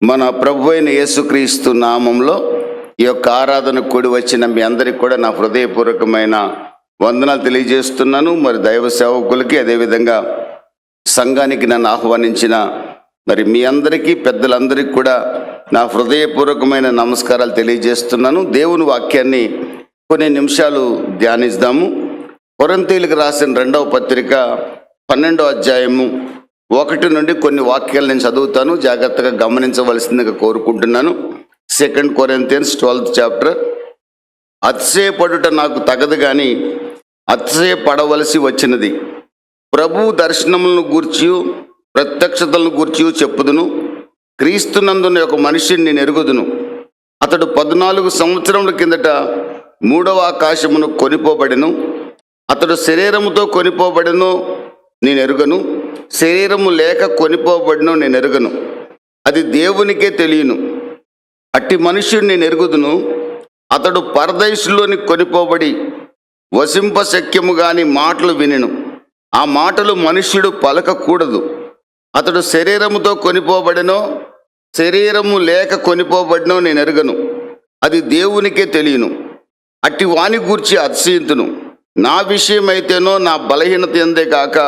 మన ప్రభు అయిన యేసుక్రీస్తు నామంలో ఈ యొక్క ఆరాధన కూడి వచ్చిన మీ అందరికి కూడా నా హృదయపూర్వకమైన వందనాలు తెలియజేస్తున్నాను. మరి దైవ సేవకులకి, అదేవిధంగా సంఘానికి నన్ను ఆహ్వానించిన మరి మీ అందరికీ, పెద్దలందరికీ కూడా నా హృదయపూర్వకమైన నమస్కారాలు తెలియజేస్తున్నాను. దేవుని వాక్యాన్ని కొన్ని నిమిషాలు ధ్యానిద్దాము. కొరింథీయులకు రాసిన 2వ పత్రిక 12వ అధ్యాయము 1 నుండి కొన్ని వాక్యాలు నేను చదువుతాను. జాగ్రత్తగా గమనించవలసిందిగా కోరుకుంటున్నాను. 2 Corinthians 12th chapter. అతిశయపడుట నాకు తగదు గాని అతిశయపడవలసి వచ్చినది. ప్రభు దర్శనములను గూర్చి, ప్రత్యక్షతలను గూర్చి చెప్పుదును. క్రీస్తునందున ఒక మనిషిని నేను ఎరుగుదును. అతడు 14 సంవత్సరముల కిందట 3వ ఆకాశమును కొనిపోబడెను. అతడు శరీరముతో కొనిపోబడెను, నేను ఎరుగను. శరీరము లేక కొనిపోబడినో నేను ఎరుగను. అది దేవునికే తెలియను. అట్టి మనుష్యుడు నేను ఎరుగుదును. అతడు పరదేశులోని కొనిపోబడి వసింపశక్యము గాని మాటలు వినెను. ఆ మాటలు మనుష్యుడు పలకకూడదు. అతడు శరీరముతో కొనిపోబడినో శరీరము లేక కొనిపోబడినో నేను ఎరుగను. అది దేవునికే తెలియను. అట్టి వాని గూర్చి అతిశయింతును. నా విషయమైతేనో నా బలహీనత ఎందే కాక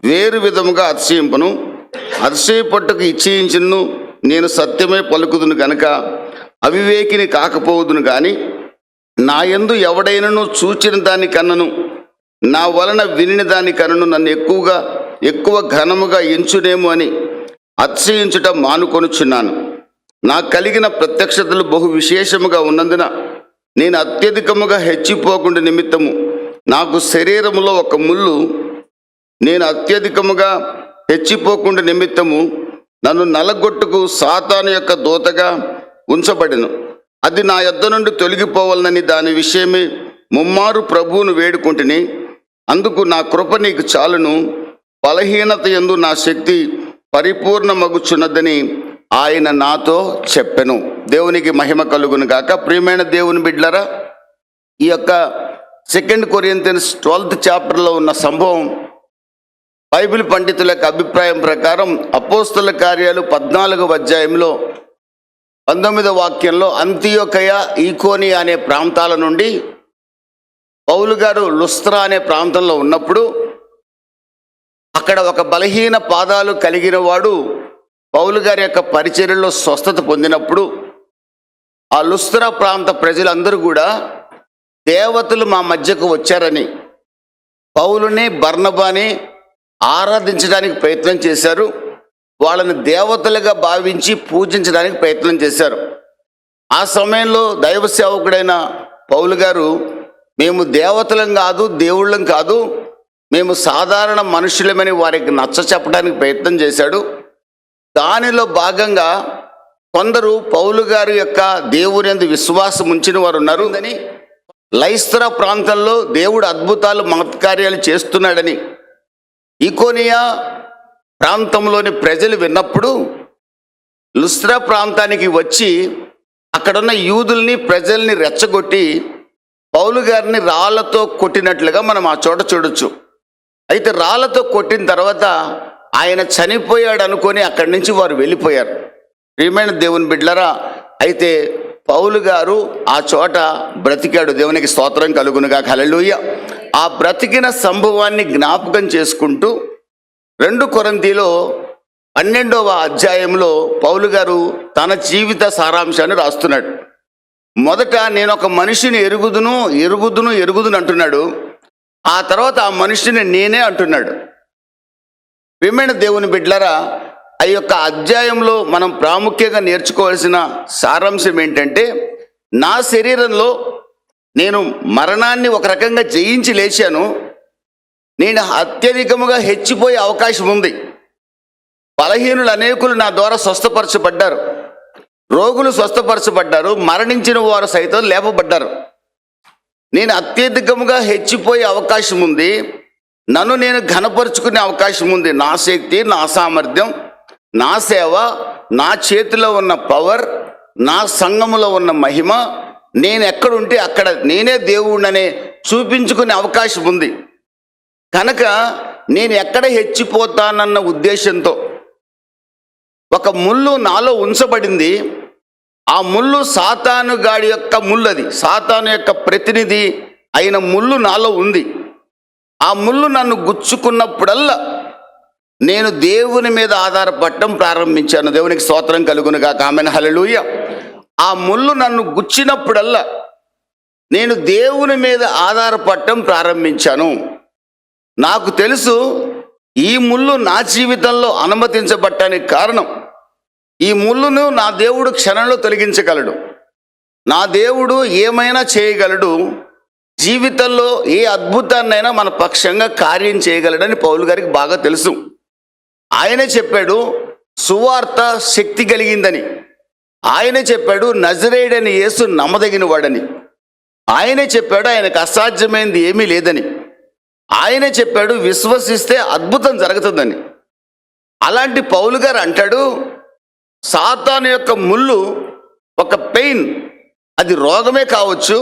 వేరు విధముగా అతిశయింపను. అతిశయపట్టుకు ఇచ్చేయించును. నేను సత్యమే పలుకుదును గనుక అవివేకిని కాకపోదును గాని నా యందు ఎవడైనను చూచిన దానికన్నను నా వలన వినిన దానికన్నను నన్ను ఎక్కువ ఘనముగా ఎంచునేమో అని అతిశయించుట మానుకొనుచున్నాను. నాకు కలిగిన ప్రత్యక్షతలు బహు విశేషముగా ఉన్నందున నేను అత్యధికముగా హెచ్చిపోకుండా నిమిత్తము నాకు శరీరములో ఒక ముళ్ళు, నేను అత్యధికముగా హెచ్చిపోకుండా నిమిత్తము నన్ను నలగొట్టుకు సాతాను యొక్క దూతగా ఉంచబడెను. అది నా యొద్ద నుండి తొలగిపోవాలని దాని విషయమే ముమ్మారు ప్రభువును వేడుకుంటుని. అందుకు నా కృప నీకు చాలును. బలహీనత యందు నా శక్తి పరిపూర్ణమగుచున్నదని ఆయన నాతో చెప్పెను. దేవునికి మహిమ కలుగును గాక. ప్రియమైన దేవుని బిడ్డలారా, ఈ యొక్క 2 Corinthians 12th chapterలో ఉన్న సంభవం బైబిల్ పండితుల యొక్క అభిప్రాయం ప్రకారం అపోస్తల కార్యాలు 14వ అధ్యాయంలో 19వ వాక్యంలో అంతియోకయ, ఈకోనియా అనే ప్రాంతాల నుండి పౌలు గారు లుస్త్రా అనే ప్రాంతంలో ఉన్నప్పుడు అక్కడ ఒక బలహీన పాదాలు కలిగిన వాడు పౌలు గారి యొక్క పరిచర్యలో స్వస్థత పొందినప్పుడు ఆ లుస్త్రా ప్రాంత ప్రజలందరూ కూడా దేవతలు మా మధ్యకు వచ్చారని పౌలుని, బర్నబాని ఆరాధించడానికి ప్రయత్నం చేశారు. వాళ్ళని దేవతలుగా భావించి పూజించడానికి ప్రయత్నం చేశారు. ఆ సమయంలో దైవ సేవకుడైన పౌలు గారు, మేము దేవతలం కాదు, దేవుళ్ళం కాదు, మేము సాధారణ మనుషులమని వారికి నచ్చ చెప్పడానికి ప్రయత్నం చేశాడు. దానిలో భాగంగా కొందరు పౌలు గారి యొక్క దేవుని యందు విశ్వాసం ఉంచిన వారు ఉన్నారు అని, లైస్త్రా ప్రాంతంలో దేవుడు అద్భుతాలు, మహత్కార్యాలు చేస్తున్నాడని ఈకోనియా ప్రాంతంలోని ప్రజలు విన్నప్పుడు లుస్త్రా ప్రాంతానికి వచ్చి అక్కడున్న యూదుల్ని, ప్రజల్ని రెచ్చగొట్టి పౌలు గారిని రాళ్లతో కొట్టినట్లుగా మనం ఆ చోట చూడొచ్చు. అయితే రాళ్లతో కొట్టిన తర్వాత ఆయన చనిపోయాడు అనుకొని అక్కడి నుంచి వారు వెళ్ళిపోయారు. ప్రియమైన దేవుని బిడ్డలారా, అయితే పౌలు గారు ఆ చోట బ్రతికాడు. దేవునికి స్తోత్రం కలుగునుగా. హల్లెలూయా. ఆ బ్రతికిన సంభవాన్ని జ్ఞాపకం చేసుకుంటూ 2 కొరింథీలో 12వ అధ్యాయంలో పౌలు గారు తన జీవిత సారాంశాన్ని రాస్తున్నాడు. మొదట నేను ఒక మనిషిని ఎరుగుదును అంటున్నాడు. ఆ తర్వాత ఆ మనిషిని నేనే అంటున్నాడు. ప్రియమైన దేవుని బిడ్డలారా, ఆ యొక్క అధ్యాయంలో మనం ప్రాముఖ్యంగా నేర్చుకోవాల్సిన సారాంశం ఏంటంటే, నా శరీరంలో నేను మరణాన్ని ఒక రకంగా జయించి లేచాను. నేను అత్యధికముగా హెచ్చిపోయే అవకాశం ఉంది. బలహీనులు అనేకులు నా ద్వారా స్వస్థపరచబడ్డారు. రోగులు స్వస్థపరచబడ్డారు. మరణించిన వారు సైతం లేపబడ్డారు. నేను అత్యధికముగా హెచ్చిపోయే అవకాశం ఉంది. నన్ను నేను ఘనపరుచుకునే అవకాశం ఉంది. నా శక్తి, నా సామర్థ్యం, నా సేవ, నా చేతిలో ఉన్న పవర్, నా సంఘములో ఉన్న మహిమ, నేను ఎక్కడుంటే అక్కడ నేనే దేవుణ్ణనే చూపించుకునే అవకాశం ఉంది. కనుక నేను ఎక్కడ హెచ్చిపోతానన్న ఉద్దేశంతో ఒక ముళ్ళు నాలో ఉంచబడింది. ఆ ముళ్ళు సాతాను గాడి యొక్క ముళ్ళు, అది సాతాను యొక్క ప్రతినిధి అయిన ముళ్ళు నాలో ఉంది. ఆ ముళ్ళు నన్ను గుచ్చుకున్నప్పుడల్లా నేను దేవుని మీద ఆధారపడటం ప్రారంభించాను. దేవునికి స్తోత్రం కలుగును గాక. ఆమేన్, హల్లెలూయా. ఆ ముళ్ళు నన్ను గుచ్చినప్పుడల్లా నేను దేవుని మీద ఆధారపడటం ప్రారంభించాను. నాకు తెలుసు ఈ ముళ్ళు నా జీవితంలో అనుమతించబడటానికి కారణం, ఈ ముళ్ళును నా దేవుడు క్షణంలో తొలగించగలడు. నా దేవుడు ఏమైనా చేయగలడు. జీవితంలో ఏ అద్భుతాన్నైనా మన పక్షంగా కార్యం చేయగలడని పౌలు గారికి బాగా తెలుసు. ఆయనే చెప్పాడు సువార్త శక్తి కలిగిందని. ఆయనే చెప్పాడు నజరేయుడైన యేసు నమ్మదగిన వాడని. ఆయనే చెప్పాడు ఆయనకు అసాధ్యమైనది ఏమీ లేదని. ఆయనే చెప్పాడు విశ్వసిస్తే అద్భుతం జరుగుతుందని. అలాంటి పౌలు గారు అంటాడు, సాతాను యొక్క ముళ్ళు ఒక పెయిన్, అది రోగమే కావచ్చు,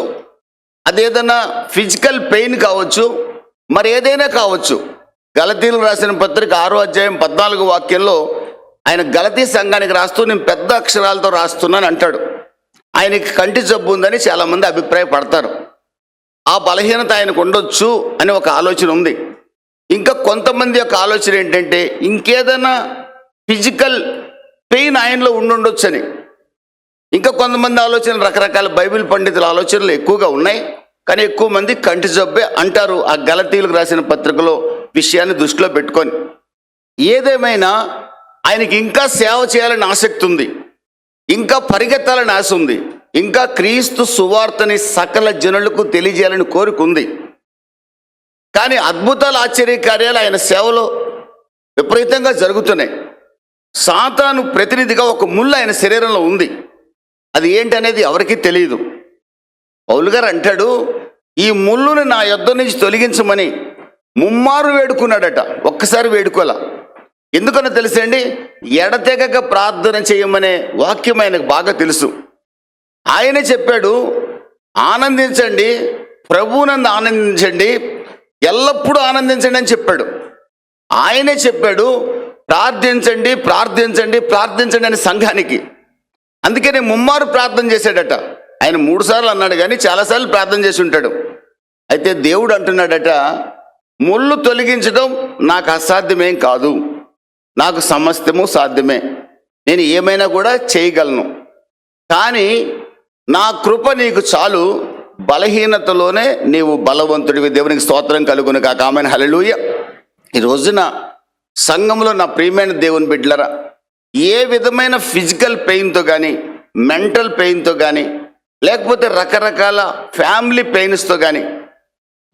అదేదైనా ఫిజికల్ పెయిన్ కావచ్చు, మరి ఏదైనా కావచ్చు. గలతీలకు రాసిన పత్రిక 6వ అధ్యాయం 14వ వాక్యంలో ఆయన గలతీ సంఘానికి రాస్తూ నేను పెద్ద అక్షరాలతో రాస్తున్నాను అంటాడు. ఆయనకి కంటి జబ్బు ఉందని చాలామంది అభిప్రాయపడతారు. ఆ బలహీనత ఆయనకు ఉండొచ్చు అని ఒక ఆలోచన ఉంది. ఇంకా కొంతమంది యొక్క ఆలోచన ఏంటంటే ఇంకేదైనా ఫిజికల్ పెయిన్ ఆయనలో ఉండుండొచ్చు అని. ఇంకా కొంతమంది ఆలోచన, రకరకాల బైబిల్ పండితుల ఆలోచనలు ఎక్కువగా ఉన్నాయి. కానీ ఎక్కువ మంది కంటి జబ్బే అంటారు ఆ గలతీలకు రాసిన పత్రికలో విషయాన్ని దృష్టిలో పెట్టుకొని. ఏదేమైనా ఆయనకి ఇంకా సేవ చేయాలని ఆసక్తి ఉంది, ఇంకా పరిగెత్తాలని ఆశ ఉంది, ఇంకా క్రీస్తు సువార్తని సకల జనులకు తెలియజేయాలని కోరిక ఉంది. కానీ అద్భుతాలు, ఆశ్చర్యకార్యాలు ఆయన సేవలో విపరీతంగా జరుగుతున్నాయి. సాతాను ప్రతినిధిగా ఒక ముళ్ళు ఆయన శరీరంలో ఉంది. అది ఏంటనేది ఎవరికీ తెలియదు. పౌలు గారు అంటాడు, ఈ ముళ్ళును నా యొద్ద నుంచి తొలగించమని ముమ్మారు వేడుకున్నాడట. ఒక్కసారి వేడుకోలా. ఎందుకనో తెలుసండి, ఎడతెగక ప్రార్థన చేయమనే వాక్యం ఆయనకు బాగా తెలుసు. ఆయనే చెప్పాడు ఆనందించండి, ప్రభువునందు ఆనందించండి, ఎల్లప్పుడూ ఆనందించండి అని చెప్పాడు. ఆయనే చెప్పాడు ప్రార్థించండి, ప్రార్థించండి, ప్రార్థించండి అని సంఘానికి. అందుకనే ముమ్మారు ప్రార్థన చేశాడట. ఆయన 3 సార్లు అన్నాడు కానీ చాలాసార్లు ప్రార్థన చేసి ఉంటాడు. అయితే దేవుడు అంటున్నాడట, ముళ్ళు తొలగించడం నాకు అసాధ్యమేం కాదు, నాకు సమస్తము సాధ్యమే, నేను ఏమైనా కూడా చేయగలను. కానీ నా కృప నీకు చాలు, బలహీనతలోనే నీవు బలవంతుడివి. దేవునికి స్తోత్రం కలుగును కాక. ఆమేన్, హల్లెలూయా. ఈ రోజున సంఘంలో నా ప్రియమైన దేవుని బిడ్డలరా, ఏ విధమైన ఫిజికల్ పెయిన్తో కానీ, మెంటల్ పెయిన్తో కానీ, లేకపోతే రకరకాల ఫ్యామిలీ పెయిన్స్తో కానీ,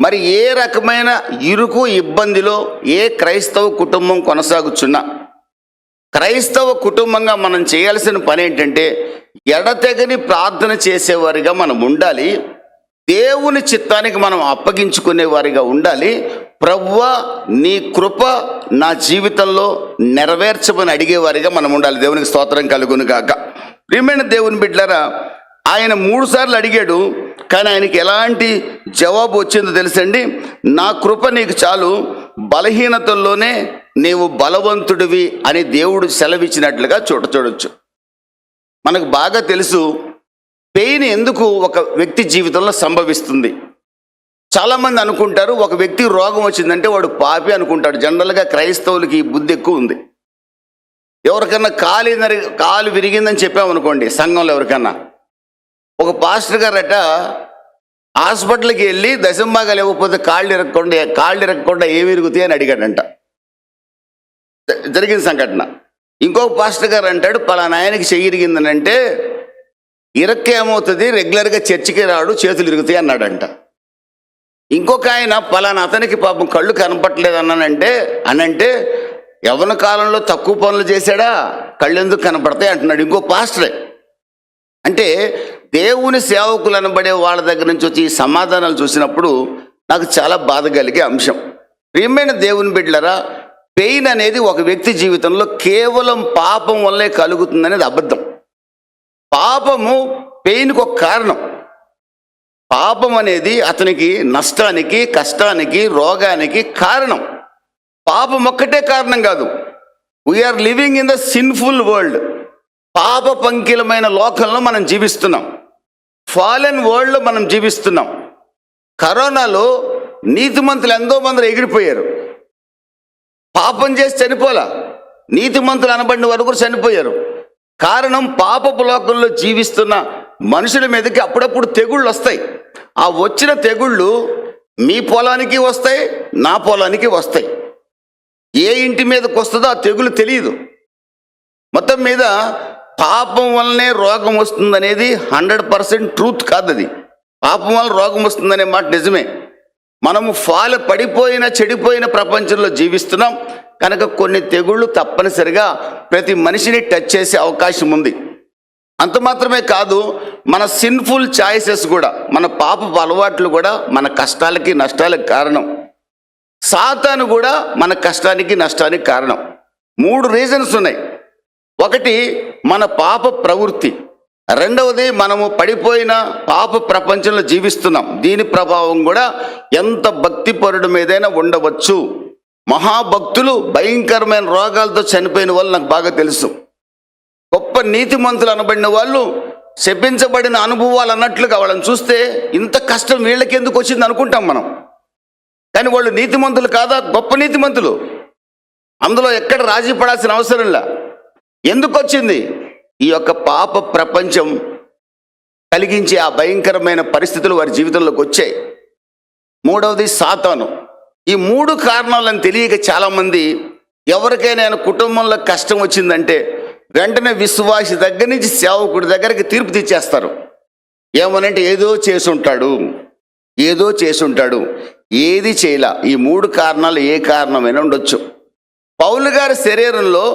మరి ఏ రకమైన ఇరుకు ఇబ్బందిలో ఏ క్రైస్తవ కుటుంబం కొనసాగుచున్నా, క్రైస్తవ కుటుంబంగా మనం చేయాల్సిన పని ఏంటంటే ఎడతెగని ప్రార్థన చేసేవారిగా మనం ఉండాలి. దేవుని చిత్తానికి మనం అప్పగించుకునేవారిగా ఉండాలి. ప్రభువా నీ కృప నా జీవితంలో నెరవేర్చమని అడిగేవారిగా మనం ఉండాలి. దేవునికి స్తోత్రం కలుగును గాక. ప్రియమైన దేవుని బిడ్డలారా, ఆయన 3 సార్లు అడిగాడు, కానీ ఆయనకి ఎలాంటి జవాబు వచ్చిందో తెలుసండి. నా కృప నీకు చాలు, బలహీనతల్లోనే నీవు బలవంతుడివి అని దేవుడు సెలవిచ్చినట్లుగా చూడొచ్చు. మనకు బాగా తెలుసు పెయిన్ ఎందుకు ఒక వ్యక్తి జీవితంలో సంభవిస్తుంది. చాలామంది అనుకుంటారు ఒక వ్యక్తి రోగం వచ్చిందంటే వాడు పాపి అనుకుంటాడు. జనరల్గా క్రైస్తవులకి ఈ బుద్ధి ఎక్కువ ఉంది. ఎవరికన్నా కాలు విరిగిందని చెప్పామనుకోండి, సంఘంలో ఎవరికన్నా, ఒక పాస్టర్ గారట హాస్పిటల్కి వెళ్ళి దశంభాగాలు ఇవ్వకపోతే కాళ్ళు ఇరగకుండా ఏమి విరుగుతాయి అని అడిగాడంట. జరిగిన సంఘటన. ఇంకొక పాస్టర్ గారు అంటాడు పలానా ఆయనకి చెయ్యి ఇరిగిందని అంటే ఏమవుతుంది, రెగ్యులర్గా చర్చికి రాడు, చేతులు ఇరుగుతాయి అన్నాడంట. ఇంకొక ఆయన పలానా అతనికి పాపం కళ్ళు కనపట్లేదు అనంటే యవ్వన కాలంలో తక్కువ పనులు చేశాడా, కళ్ళు ఎందుకు కనపడతాయి అంటున్నాడు ఇంకో పాస్టరే. అంటే దేవుని సేవకులు అనబడే వాళ్ళ దగ్గర నుంచి వచ్చి ఈ సమాధానాలు చూసినప్పుడు నాకు చాలా బాధ కలిగే అంశం. ప్రియమైన దేవుని బిడ్డలారా, పెయిన్ అనేది ఒక వ్యక్తి జీవితంలో కేవలం పాపం వల్లే కలుగుతుందనేది అబద్ధం. పాపము పెయిన్కి ఒక కారణం. పాపం అనేది అతనికి నష్టానికి, కష్టానికి, రోగానికి కారణం. పాపం ఒక్కటే కారణం కాదు. We are living in the sinful world. పాప పంకిలమైన లోకంలో మనం జీవిస్తున్నాం. ఫాలెన్ వరల్డ్లో మనం జీవిస్తున్నాం. కరోనాలో నీతిమంతులు ఎంతో మంది ఎగిరిపోయారు. పాపం చేసి చనిపోలా, నీతిమంతులు అనబడిన వారు కూడా చనిపోయారు. కారణం, పాపపు లోకంలో జీవిస్తున్న మనుషుల మీదకి అప్పుడప్పుడు తెగుళ్ళు వస్తాయి. ఆ వచ్చిన తెగుళ్ళు మీ పొలానికి వస్తాయి, నా పొలానికి వస్తాయి. ఏ ఇంటి మీదకి వస్తుందో ఆ తెగులు తెలియదు. మొత్తం మీద పాపం వల్లనే రోగం వస్తుందనేది 100% ట్రూత్ కాదు. అది పాపం వల్ల రోగం వస్తుందనే మాట నిజమే. మనము పడిపోయిన చెడిపోయిన ప్రపంచంలో జీవిస్తున్నాం కనుక కొన్ని తెగుళ్ళు తప్పనిసరిగా ప్రతి మనిషిని టచ్ చేసే అవకాశం ఉంది. అంత మాత్రమే కాదు, మన సిన్ఫుల్ చాయిసెస్ కూడా, మన పాపపు అలవాట్లు కూడా మన కష్టాలకి నష్టాలకు కారణం. సాతాను కూడా మన కష్టానికి నష్టానికి కారణం. 3 రీజన్స్ ఉన్నాయి. ఒకటి మన పాప ప్రవృత్తి, రెండవది మనము పడిపోయిన పాప ప్రపంచంలో జీవిస్తున్నాం. దీని ప్రభావం కూడా ఎంత భక్తిపరుడి మీదైనా ఉండవచ్చు. మహాభక్తులు భయంకరమైన రోగాలతో చనిపోయిన వాళ్ళు నాకు బాగా తెలుసు. గొప్ప నీతిమంతులు అనబడిన వాళ్ళు శపించబడిన అనుభవాలు అన్నట్లుగా వాళ్ళని చూస్తే ఇంత కష్టం వీళ్ళకి ఎందుకు వచ్చింది అనుకుంటాం మనం. కానీ వాళ్ళు నీతిమంతులు కాదా? గొప్ప నీతిమంతులు. అందులో ఎక్కడ రాజీ పడాల్సిన అవసరంలా. ఎందుకు వచ్చింది? ఈ యొక్క పాప ప్రపంచం కలిగించే ఆ భయంకరమైన పరిస్థితులు వారి జీవితంలోకి వచ్చాయి. మూడవది సాతాను. ఈ 3 కారణాలను తెలియక చాలామంది ఎవరికైనా కుటుంబంలో కష్టం వచ్చిందంటే వెంటనే విశ్వాసి దగ్గర నుంచి సేవకుడి దగ్గరికి తీర్పు తెచ్చేస్తారు. ఏమనంటే ఏదో చేసుంటాడు, ఏదో చేసుంటాడు, ఏది చేయలా. ఈ 3 కారణాలు ఏ కారణమైనా ఉండొచ్చు. పౌలు గారి శరీరంలో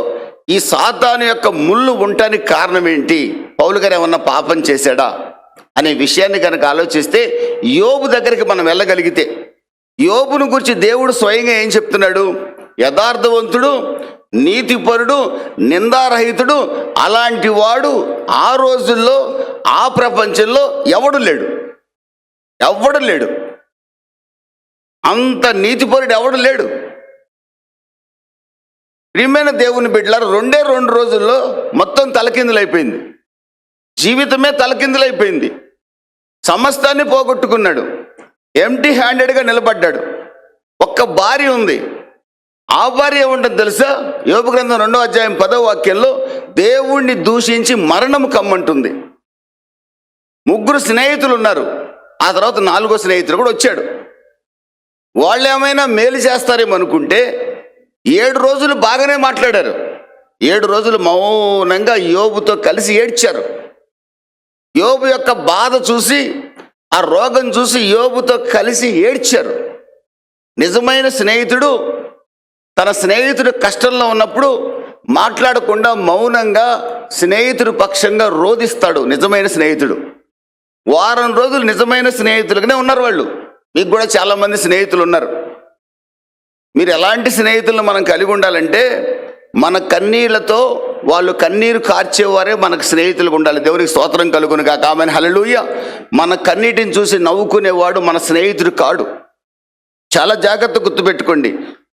ఈ సాతాను యొక్క ముళ్ళు ఉండటానికి కారణం ఏంటి? పౌలు గారు ఏమన్నా పాపం చేశాడా అనే విషయాన్ని కనుక ఆలోచిస్తే, యోబు దగ్గరికి మనం వెళ్ళగలిగితే యోబును గురించి దేవుడు స్వయంగా ఏం చెప్తున్నాడు? యథార్థవంతుడు, నీతిపరుడు, నిందారహితుడు, అలాంటి వాడు ఆ రోజుల్లో ఆ ప్రపంచంలో ఎవడు లేడు. అంత నీతిపరుడు ఎవడు లేడు. ప్రియమైన దేవుని బిడ్డలారా, 2 రోజుల్లో మొత్తం తలకిందులైపోయింది. జీవితమే తలకిందులైపోయింది. సమస్తాన్ని పోగొట్టుకున్నాడు. ఎంటీ హ్యాండెడ్గా నిలబడ్డాడు. ఒక్క భార్య ఉంది. ఆ భార్య ఏముంటుంది తెలుసా? యోబు గ్రంథం 2వ అధ్యాయం 10వ వాక్యంలో దేవుణ్ణి దూషించి మరణము కమ్మంటుంది. 3 స్నేహితులు ఉన్నారు. ఆ తర్వాత 4వ స్నేహితుడు కూడా వచ్చాడు. వాళ్ళు ఏమైనా మేలు చేస్తారేమో అనుకుంటే 7 రోజులు బాగానే మాట్లాడారు. 7 రోజులు మౌనంగా యోబుతో కలిసి ఏడ్చారు. యోబు యొక్క బాధ చూసి, ఆ రోగం చూసి యోబుతో కలిసి ఏడ్చారు. నిజమైన స్నేహితుడు తన స్నేహితుడు కష్టంలో ఉన్నప్పుడు మాట్లాడకుండా మౌనంగా స్నేహితుడు పక్షంగా రోధిస్తాడు. నిజమైన స్నేహితుడు. వారం రోజులు నిజమైన స్నేహితులుగానే ఉన్నారు వాళ్ళు. మీకు కూడా చాలామంది స్నేహితులు ఉన్నారు. మీరు ఎలాంటి స్నేహితులను మనం కలిగి ఉండాలంటే, మన కన్నీళ్లతో వాళ్ళు కన్నీరు కార్చేవారే మనకు స్నేహితులుగా ఉండాలి. దేవునికి స్తోత్రం కలుగును గాక. ఆమేన్, హల్లెలూయా. మన కన్నీటిని చూసి నవ్వుకునేవాడు మన స్నేహితుడు కాడు. చాలా జాగ్రత్త గుర్తుపెట్టుకోండి.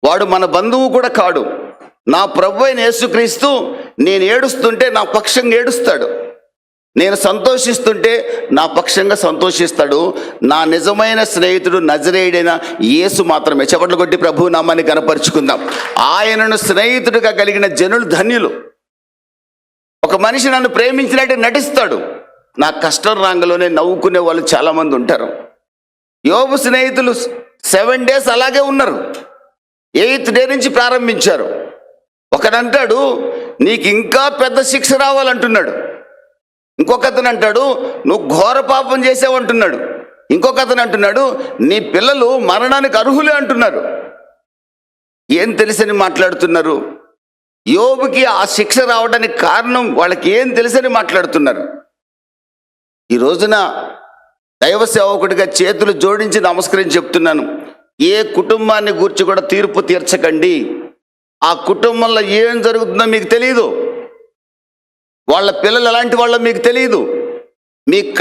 వాడు మన బంధువు కూడా కాడు. నా ప్రభు అయిన యేసుక్రీస్తు నేను ఏడుస్తుంటే నా పక్షంగా ఏడుస్తాడు. నేను సంతోషిస్తుంటే నా పక్షంగా సంతోషిస్తాడు. నా నిజమైన స్నేహితుడు నజరేయుడైన యేసు మాత్రమే. చప్పట్లు కొట్టి ప్రభు నామాన్ని కనపరుచుకుందాం. ఆయనను స్నేహితుడిగా కలిగిన జనులు ధన్యులు. ఒక మనిషి నన్ను ప్రేమించినట్టు నటిస్తాడు. నా కష్టం రాంగలోనే నవ్వుకునే వాళ్ళు చాలామంది ఉంటారు. యోబు స్నేహితులు 7 days అలాగే ఉన్నారు. 8th day నుంచి ప్రారంభించారు. ఒకడంటాడు నీకు ఇంకా పెద్ద శిక్ష రావాలంటున్నాడు. ఇంకొకతను అంటాడు నువ్వు ఘోర పాపం చేసావంటున్నాడు. ఇంకొకతను అంటున్నాడు నీ పిల్లలు మరణానికి అర్హులే అంటున్నారు. ఏం తెలుసని మాట్లాడుతున్నారు? యోబుకి ఆ శిక్ష రావడానికి కారణం వాళ్ళకి ఏం తెలుసని మాట్లాడుతున్నారు. ఈ రోజున దైవ సేవకుడిగా చేతులు జోడించి నమస్కరించి చెప్తున్నాను, ఏ కుటుంబాన్ని గూర్చి కూడా తీర్పు తీర్చకండి. ఆ కుటుంబంలో ఏం జరుగుతుందో మీకు తెలియదు. వాళ్ళ పిల్లలు ఎలాంటి వాళ్ళో మీకు తెలియదు. మీకు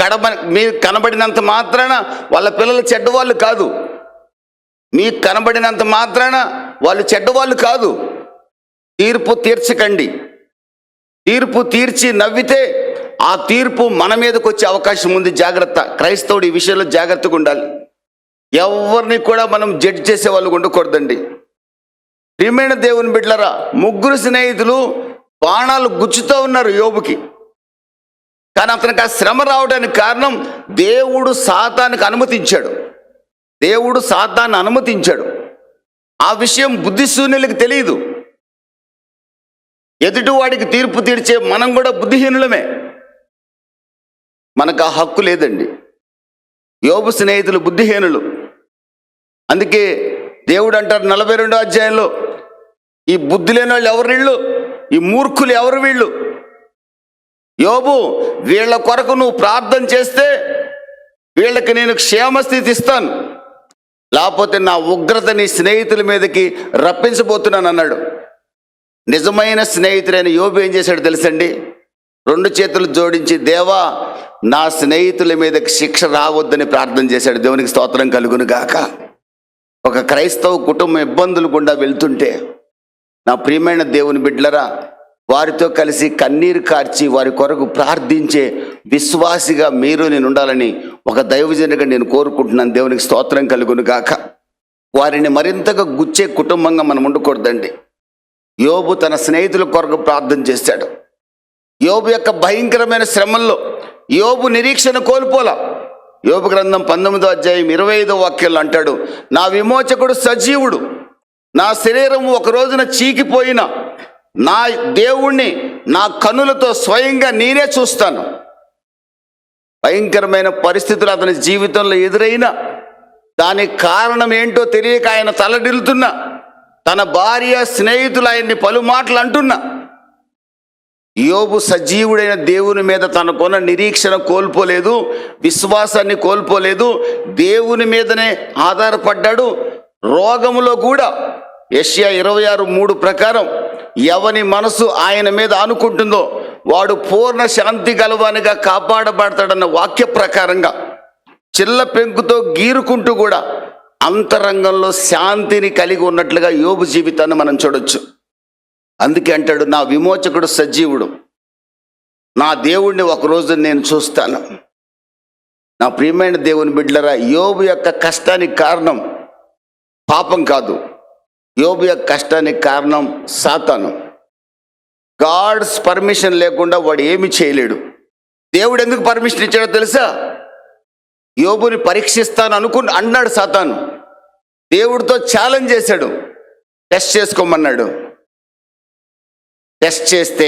కనబడినంత మాత్రాన వాళ్ళ పిల్లలు చెడ్డవాళ్ళు కాదు. మీకు కనబడినంత మాత్రాన వాళ్ళు చెడ్డవాళ్ళు కాదు. తీర్పు తీర్చకండి. తీర్పు తీర్చి నవ్వితే ఆ తీర్పు మన మీదకి వచ్చే అవకాశం ఉంది. జాగ్రత్త. క్రైస్తవుడు ఈ విషయంలో జాగ్రత్తగా ఉండాలి. ఎవరిని కూడా మనం జడ్జ్ చేసే వాళ్ళు ఉండకూడదండి. ప్రియమైన దేవుని బిడ్డలారా, ముగ్గురు స్నేహితులు బాణాలు గుచ్చుతూ ఉన్నారు యోబుకి. కానీ అతనికి ఆ శ్రమ రావడానికి కారణం దేవుడు సాతానికి అనుమతించాడు. దేవుడు సాతాన్ని అనుమతించాడు. ఆ విషయం బుద్ధిశూన్యులకు తెలియదు. ఎదుటివాడికి తీర్పు తీర్చే మనం కూడా బుద్ధిహీనులమే. మనకు ఆ హక్కు లేదండి. యోబు స్నేహితులు బుద్ధిహీనులు. అందుకే దేవుడు అంటారు 42వ అధ్యాయంలో, ఈ బుద్ధి లేని వాళ్ళు ఎవరు వీళ్ళు, ఈ మూర్ఖులు ఎవరు వీళ్ళు? యోబు, వీళ్ళ కొరకు నువ్వు ప్రార్థన చేస్తే వీళ్ళకి నేను క్షేమస్థితి ఇస్తాను, లేకపోతే నా ఉగ్రత నీ స్నేహితుల మీదకి రప్పించబోతున్నాను అన్నాడు. నిజమైన స్నేహితుడైన యోబు ఏం చేశాడు తెలుసండి? 2 చేతులు జోడించి, దేవా నా స్నేహితుల మీదకి శిక్ష రావద్దని ప్రార్థన చేశాడు. దేవునికి స్తోత్రం కలుగును గాక. ఒక క్రైస్తవ కుటుంబం ఇబ్బందులు గుండా వెళ్తుంటే, నా ప్రియమైన దేవుని బిడ్డలరా, వారితో కలిసి కన్నీరు కార్చి వారి కొరకు ప్రార్థించే విశ్వాసిగా మీరు నేను ఉండాలని ఒక దైవజనుడిగా నేను కోరుకుంటున్నాను. దేవునికి స్తోత్రం కలుగును గాక. వారిని మరింతగా గుచ్చే కుటుంబంగా మనం ఉండకూడదండి. యోబు తన స్నేహితుల కొరకు ప్రార్థన చేశాడు. యోబు యొక్క భయంకరమైన శ్రమల్లో యోబు నిరీక్షణ కోల్పోలా. యోబు గ్రంథం 19వ అధ్యాయం 25వ వాక్యంలో అంటాడు, నా విమోచకుడు సజీవుడు, నా శరీరం ఒక రోజున చీకిపోయిన నా దేవుణ్ణి నా కన్నులతో స్వయంగా నేనే చూస్తాను. భయంకరమైన పరిస్థితులు అతని జీవితంలో ఎదురైనా దానికి కారణం ఏంటో తెలియక ఆయన తలడిల్లుతున్నా, తన భార్య స్నేహితులు ఆయన్ని పలుమాటలు అంటున్నా, యోబు సజీవుడైన దేవుని మీద తనకున్న నిరీక్షణ కోల్పోలేదు, విశ్వాసాన్ని కోల్పోలేదు. దేవుని మీదనే ఆధారపడ్డాడు. రోగములో కూడా యెషయా 26:3 ప్రకారం ఎవని మనసు ఆయన మీద అనుకుంటుందో వాడు పూర్ణ శాంతి గలవానిగా కాపాడబడతాడన్న వాక్య ప్రకారంగా చిల్ల పెంకుతో గీరుకుంటూ కూడా అంతరంగంలో శాంతిని కలిగి ఉన్నట్లుగా యోబు జీవితాన్ని మనం చూడొచ్చు. అందుకే అంటాడు, నా విమోచకుడు సజీవుడు, నా దేవుణ్ణి ఒకరోజు నేను చూస్తాను. నా ప్రియమైన దేవుని బిడ్డలారా, యోబు యొక్క కష్టానికి కారణం పాపం కాదు. యోబు యొక్క కష్టానికి కారణం సాతాను. గాడ్స్ పర్మిషన్ లేకుండా వాడు ఏమి చేయలేడు. దేవుడు ఎందుకు పర్మిషన్ ఇచ్చాడో తెలుసా? యోబుని పరీక్షిస్తాను అన్నాడు సాతాను. దేవుడితో ఛాలెంజ్ చేశాడు, టెస్ట్ చేసుకోమన్నాడు. టెస్ట్ చేస్తే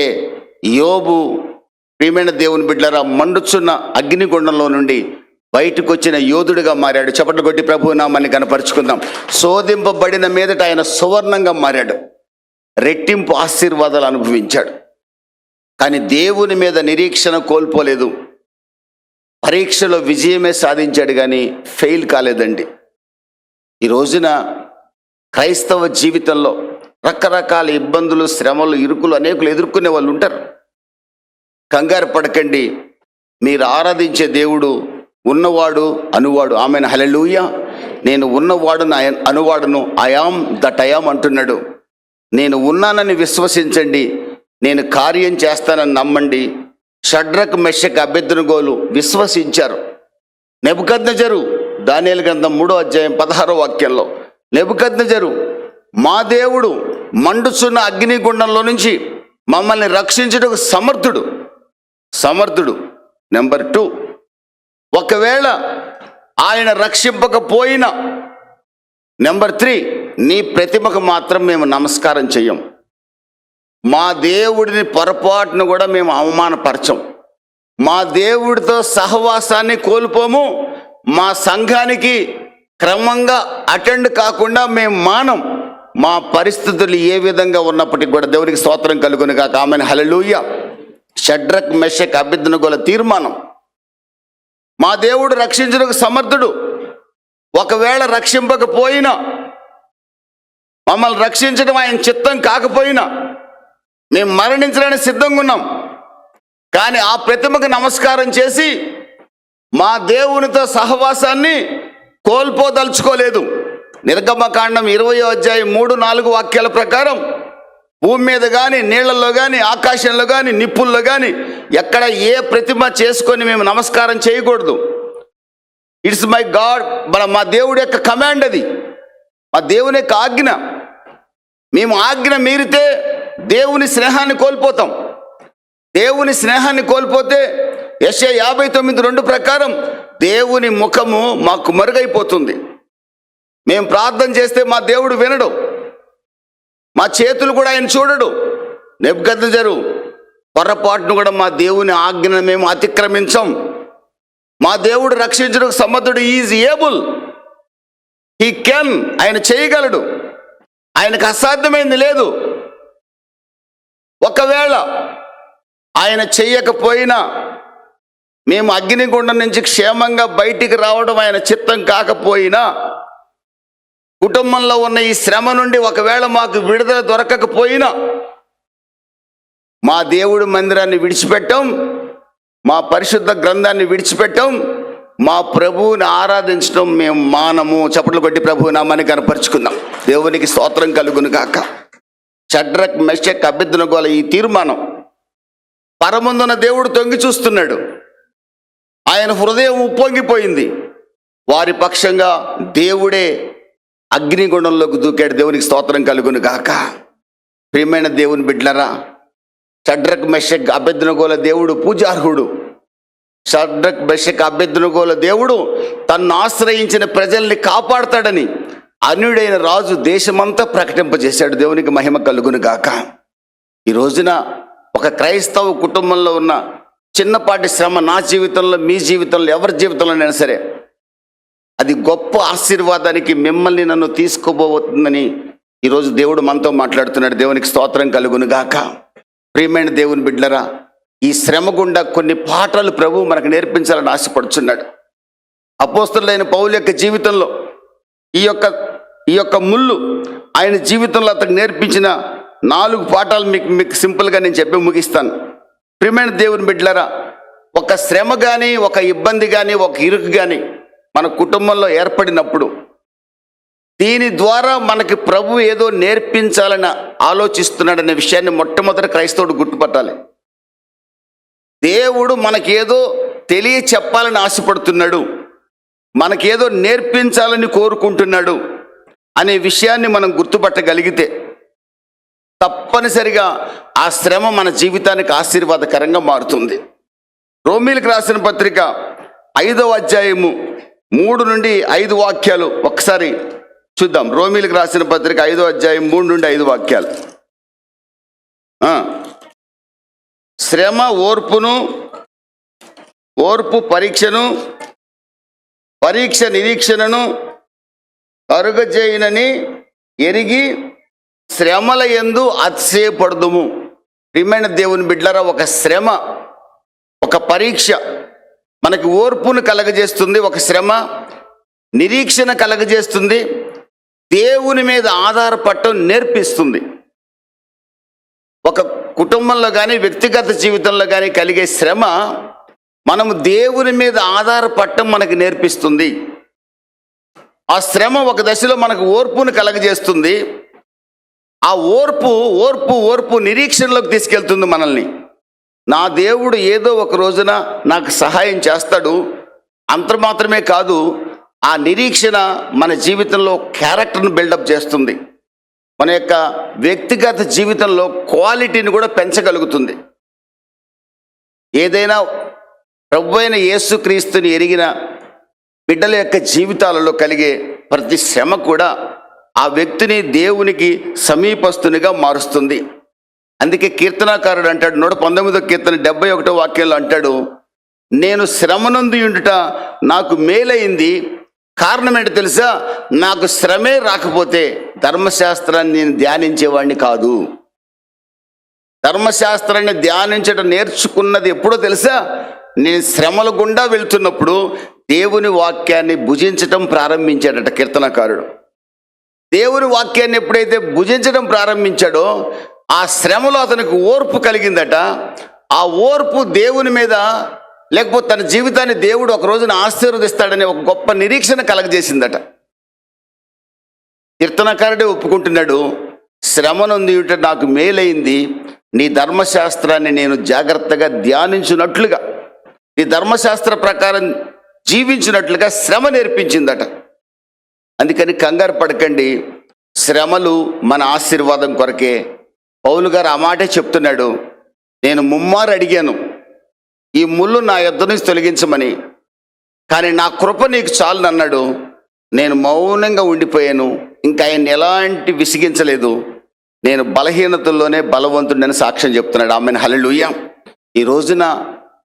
యోబు, ప్రియమైన దేవుని బిడ్డలారా, మండుచున్న అగ్నిగుండంలో నుండి బయటకు వచ్చిన యోధుడిగా మారాడు. చప్పట్లు కొట్టి ప్రభువు నామాన్ని కనపరుచుకుందాం. శోధింపబడిన మీదట ఆయన సువర్ణంగా మారాడు. రెట్టింపు ఆశీర్వాదాలు అనుభవించాడు. కానీ దేవుని మీద నిరీక్షణ కోల్పోలేదు. పరీక్షలో విజయమే సాధించాడు, కానీ ఫెయిల్ కాలేదండి. ఈ రోజున క్రైస్తవ జీవితంలో రకరకాల ఇబ్బందులు, శ్రమలు, ఇరుకులు అనేకులు ఎదుర్కొనే వాళ్ళు ఉంటారు. కంగారు పడకండి. మీరు ఆరాధించే దేవుడు ఉన్నవాడు, అనువాడు. ఆమెన్, హల్లెలూయా. నేను ఉన్నవాడు, అనువాడును, ఐయామ్ దట్ ఐయామ్ అంటున్నాడు. నేను ఉన్నానని విశ్వసించండి, నేను కార్యం చేస్తానని నమ్మండి. షడ్రక్, మెషక్, అబేద్నెగోలు విశ్వసించారు. నెబుకద్నెజరు, దానియేలు గ్రంథం 3వ అధ్యాయం 16వ వాక్యంలో, నెబుకద్నెజరు, మా దేవుడు మండుచున్న అగ్నిగుండంలో నుంచి మమ్మల్ని రక్షించుటకు సమర్థుడు. నెంబర్ 2, ఒకవేళ ఆయన రక్షింపకపోయినా, నెంబర్ 3, నీ ప్రతిమకు మాత్రం మేము నమస్కారం చెయ్యం. మా దేవుడిని పొరపాటును కూడా మేము అవమానపరచం. మా దేవుడితో సహవాసాన్ని కోల్పోము. మా సంఘానికి క్రమంగా అటెండ్ కాకుండా మేము మానం. మా పరిస్థితులు ఏ విధంగా ఉన్నప్పటికీ కూడా దేవునికి స్తోత్రం కలుగును గాక. ఆమెన్, హల్లెలూయా. షడ్రక్, మెషక్, అబేద్నెగోల తీర్మానం, మా దేవుడు రక్షించుటకు సమర్థుడు. ఒకవేళ రక్షింపకపోయినా, మమ్మల్ని రక్షించడం ఆయన చిత్తం కాకపోయినా మేము మరణించడానికి సిద్ధంగా ఉన్నాం. కానీ ఆ ప్రతిమకు నమస్కారం చేసి మా దేవునితో సహవాసాన్ని కోల్పోదలుచుకోలేదు. నిర్గమకాండం 20వ అధ్యాయం 3-4 వాక్యాల ప్రకారం భూమి మీద కానీ, నీళ్లలో కానీ, ఆకాశంలో కానీ, నిప్పుల్లో కానీ ఎక్కడ ఏ ప్రతిమ చేసుకొని మేము నమస్కారం చేయకూడదు. ఇట్స్ మై గాడ్, మా దేవుడి యొక్క కమాండ్ అది, మా దేవుని యొక్క ఆజ్ఞ. మేము ఆజ్ఞ మీరితే దేవుని స్నేహాన్ని కోల్పోతాం. దేవుని స్నేహాన్ని కోల్పోతే యెషయా 59:2 ప్రకారం దేవుని ముఖము మాకు మరుగైపోతుంది. మేము ప్రార్థన చేస్తే మా దేవుడు వినడు, మా చేతులు కూడా ఆయన చూడడు. నెబుకద్నెజరు పొరపాటును కూడా మా దేవుని ఆజ్ఞను మేము అతిక్రమించం. మా దేవుడు రక్షించడానికి సమర్థుడు. ఈజ్ ఏబుల్, హీ కెన్, ఆయన చేయగలడు, ఆయనకు అసాధ్యమైంది లేదు. ఒకవేళ ఆయన చెయ్యకపోయినా మేము అగ్నిగుండం నుంచి క్షేమంగా బయటికి రావడం ఆయన చిత్తం కాకపోయినా, కుటుంబంలో ఉన్న ఈ శ్రమ నుండి ఒకవేళ మాకు విడుదల దొరకకపోయినా, మా దేవుడి మందిరాన్ని విడిచిపెట్టాం, మా పరిశుద్ధ గ్రంథాన్ని విడిచిపెట్టాం, మా ప్రభువుని ఆరాధించడం మేము మానము. చప్పట్లు కొట్టి ప్రభువు నామాన్ని కనపరుచుకుందాం. దేవునికి స్తోత్రం కలుగును గాక. షడ్రక్, మెషక్, అబేద్నెగోల ఈ తీర్మానం పరమందున దేవుడు తొంగి చూస్తున్నాడు. ఆయన హృదయం ఉప్పొంగిపోయింది. వారి పక్షంగా దేవుడే అగ్నిగుండంలోకి దూకాడు. దేవునికి స్తోత్రం కలుగును గాక. ప్రియమైన దేవుని బిడ్డలరా, షడ్రక్, మెషక్, అబేద్నెగోల దేవుడు పూజార్హుడు. షడ్రక్, మెషక్, అబేద్నెగోల దేవుడు తన్ను ఆశ్రయించిన ప్రజల్ని కాపాడతాడని అన్యుడైన రాజు దేశమంతా ప్రకటింపజేశాడు. దేవునికి మహిమ కలుగును గాక. ఈ రోజున ఒక క్రైస్తవ కుటుంబంలో ఉన్న చిన్నపాటి శ్రమ నా జీవితంలో, మీ జీవితంలో, ఎవరి జీవితంలోనైనా సరే అది గొప్ప ఆశీర్వాదానికి మిమ్మల్ని నన్ను తీసుకోబోతుందని ఈరోజు దేవుడు మనతో మాట్లాడుతున్నాడు. దేవునికి స్తోత్రం కలుగును గాక. ప్రియమైన దేవుని బిడ్డలరా, ఈ శ్రమ గుండా కొన్ని పాఠాలు ప్రభు మనకు నేర్పించాలని ఆశపడుచున్నాడు. అపోస్తలుడైన పౌలు యొక్క జీవితంలో ఈ యొక్క ముళ్ళు ఆయన జీవితంలో అతనికి నేర్పించిన 4 పాఠాలు మీకు సింపుల్గా నేను చెప్పి ముగిస్తాను. ప్రియమైన దేవుని బిడ్డలరా, ఒక శ్రమ కానీ, ఒక ఇబ్బంది కానీ, ఒక ఇరుకు కానీ మన కుటుంబంలో ఏర్పడినప్పుడు దీని ద్వారా మనకి ప్రభు ఏదో నేర్పించాలని ఆలోచిస్తున్నాడనే విషయాన్ని మొట్టమొదటి క్రైస్తవుడు గుర్తుపట్టాలి. దేవుడు మనకేదో తెలియ చెప్పాలని ఆశపడుతున్నాడు, మనకేదో నేర్పించాలని కోరుకుంటున్నాడు అనే విషయాన్ని మనం గుర్తుపట్టగలిగితే తప్పనిసరిగా ఆ శ్రమ మన జీవితానికి ఆశీర్వాదకరంగా మారుతుంది. రోమీలకు రాసిన పత్రిక 5వ అధ్యాయము 3 నుండి 5 వాక్యాలు ఒకసారి చూద్దాం. రోమీలకు రాసిన పత్రిక 5వ అధ్యాయం 3 నుండి 5 వాక్యాలు. శ్రమ ఓర్పును, ఓర్పు పరీక్షను, పరీక్ష నిరీక్షణను కరుగజేయునని ఎరిగి శ్రమల యందు అతిశయపడదుము. ప్రియమైన దేవుని బిడ్డలారా, ఒక శ్రమ, ఒక పరీక్ష మనకి ఓర్పును కలగజేస్తుంది. ఒక శ్రమ నిరీక్షణ కలగజేస్తుంది. దేవుని మీద ఆధారపడటం నేర్పిస్తుంది. ఒక కుటుంబంలో కానీ, వ్యక్తిగత జీవితంలో కానీ కలిగే శ్రమ మనము దేవుని మీద ఆధారపడటం మనకు నేర్పిస్తుంది. ఆ శ్రమ ఒక దశలో మనకు ఓర్పును కలగజేస్తుంది. ఆ ఓర్పు నిరీక్షణలోకి తీసుకెళ్తుంది మనల్ని. నా దేవుడు ఏదో ఒక రోజున నాకు సహాయం చేస్తాడు. అంత మాత్రమే కాదు, ఆ నిరీక్షణ మన జీవితంలో క్యారెక్టర్ను బిల్డప్ చేస్తుంది. మన యొక్క వ్యక్తిగత జీవితంలో క్వాలిటీని కూడా పెంచగలుగుతుంది. ఏదైనా ప్రభువైన యేసుక్రీస్తుని ఎరిగిన బిడ్డల యొక్క జీవితాలలో కలిగే ప్రతి శ్రమ కూడా ఆ వ్యక్తిని దేవునికి సమీపస్తునిగా మారుస్తుంది. అందుకే కీర్తనాకారుడు అంటాడు, 119వ కీర్తన 71వ వాక్యంలో అంటాడు, నేను శ్రమనందు ఉండుట నాకు మేలైంది. కారణం ఏంటో తెలుసా? నాకు శ్రమే రాకపోతే ధర్మశాస్త్రాన్ని నేను ధ్యానించేవాడిని కాదు. ధర్మశాస్త్రాన్ని ధ్యానించడం నేర్చుకున్నది ఎప్పుడో తెలుసా? నేను శ్రమల గుండా వెళ్తున్నప్పుడు దేవుని వాక్యాన్ని భుజించటం ప్రారంభించాడట కీర్తనకారుడు. దేవుని వాక్యాన్ని ఎప్పుడైతే భుజించడం ప్రారంభించాడో ఆ శ్రమలో అతనికి ఓర్పు కలిగిందట. ఆ ఓర్పు దేవుని మీద, లేకపోతే తన జీవితాన్ని దేవుడు ఒక రోజున ఆశీర్వదిస్తాడనే ఒక గొప్ప నిరీక్షణ కలగజేసిందట. కీర్తనకారుడే ఒప్పుకుంటున్నాడు, శ్రమనొందియుట నాకు మేలైంది, నీ ధర్మశాస్త్రాన్ని నేను జాగ్రత్తగా ధ్యానించినట్లుగా, నీ ధర్మశాస్త్ర ప్రకారం జీవించినట్లుగా శ్రమ నేర్పించిందట. అందుకని కంగారు పడకండి, శ్రమలు మన ఆశీర్వాదం కొరకే. పౌలు గారు ఆ మాటే చెప్తున్నాడు, నేను ముమ్మారు అడిగాను ఈ ముళ్ళు నా యొద్ద నుంచి తొలగించమని, కానీ నా కృప నీకు చాలు అన్నాడు. నేను మౌనంగా ఉండిపోయాను, ఇంకా ఆయన ఎలాంటి విసిగించలేదు. నేను బలహీనతల్లోనే బలవంతుడని సాక్ష్యం చెప్తున్నాడు. ఆమెను హల్లెలూయా. ఈ రోజున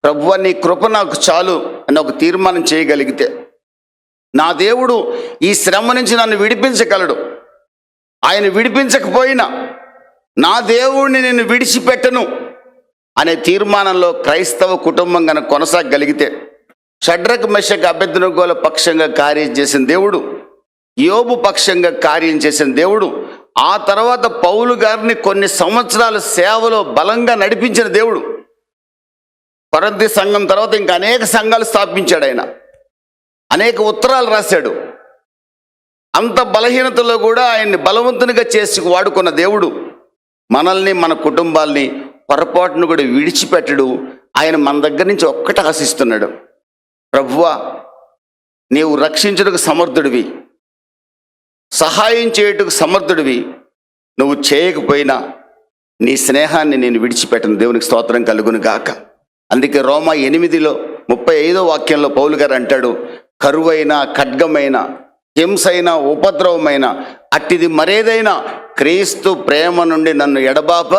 ప్రభువా నీ కృప నాకు చాలు అని ఒక తీర్మానం చేయగలిగితే, నా దేవుడు ఈ శ్రమ నుంచి నన్ను విడిపించగలడు. ఆయన విడిపించకపోయినా నా దేవుడిని నేను విడిచిపెట్టను అనే తీర్మానంలో క్రైస్తవ కుటుంబం కనుక కొనసాగలిగితే, షడ్రక్ మెషక్ అబేద్నెగోల పక్షంగా కార్యం చేసిన దేవుడు, యోబు పక్షంగా కార్యం చేసిన దేవుడు, ఆ తర్వాత పౌలు గారిని కొన్ని సంవత్సరాల సేవలో బలంగా నడిపించిన దేవుడు, కొరింథీ సంఘం తర్వాత ఇంకా అనేక సంఘాలు స్థాపించాడు. ఆయన అనేక ఉత్తరాలు రాశాడు. అంత బలహీనతలో కూడా ఆయన్ని బలవంతునిగా చేసి వాడుకున్న దేవుడు మనల్ని, మన కుటుంబాల్ని పొరపాటును కూడా విడిచిపెట్టడు. ఆయన మన దగ్గర నుంచి ఒక్కటి ఆశిస్తున్నాడు, ప్రభువా నీవు రక్షించుటకు సమర్థుడివి, సహాయం చేయుటకు సమర్థుడివి, నువ్వు చేయకపోయినా నీ స్నేహాన్ని నేను విడిచిపెట్టను. దేవునికి స్తోత్రం కలుగును గాక. అందుకే రోమా 8:35 వాక్యంలో పౌలు గారు అంటాడు, కరువైన, ఖడ్గమైన, హింసైన, ఉపద్రవమైన అట్టిది మరేదైనా క్రీస్తు ప్రేమ నుండి నన్ను ఎడబాప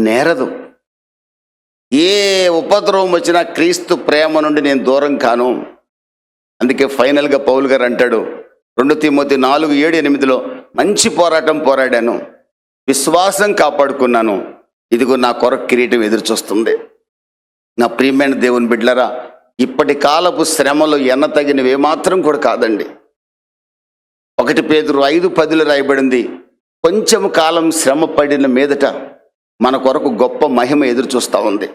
నేరదు. ఏ ఉపద్రవం వచ్చినా క్రీస్తు ప్రేమ నుండి నేను దూరం కాను. అందుకే ఫైనల్గా పౌలు గారు అంటాడు 2 తిమోతి 4:7-8 మంచి పోరాటం పోరాడాను, విశ్వాసం కాపాడుకున్నాను, ఇదిగో నా కొరకు కిరీటం ఎదురు చూస్తుంది. నా ప్రియమైన దేవుని బిడ్డలారా, ఇప్పటి కాలపు శ్రమలు ఎన్నతగినవి ఏమాత్రం కూడా కాదండి. 1 పేతురు 5:10 రాయబడింది, కొంచెం కాలం శ్రమ పడిన మీదట మన కొరకు గొప్ప మహిమ ఎదురు చూస్తూ ఉంది.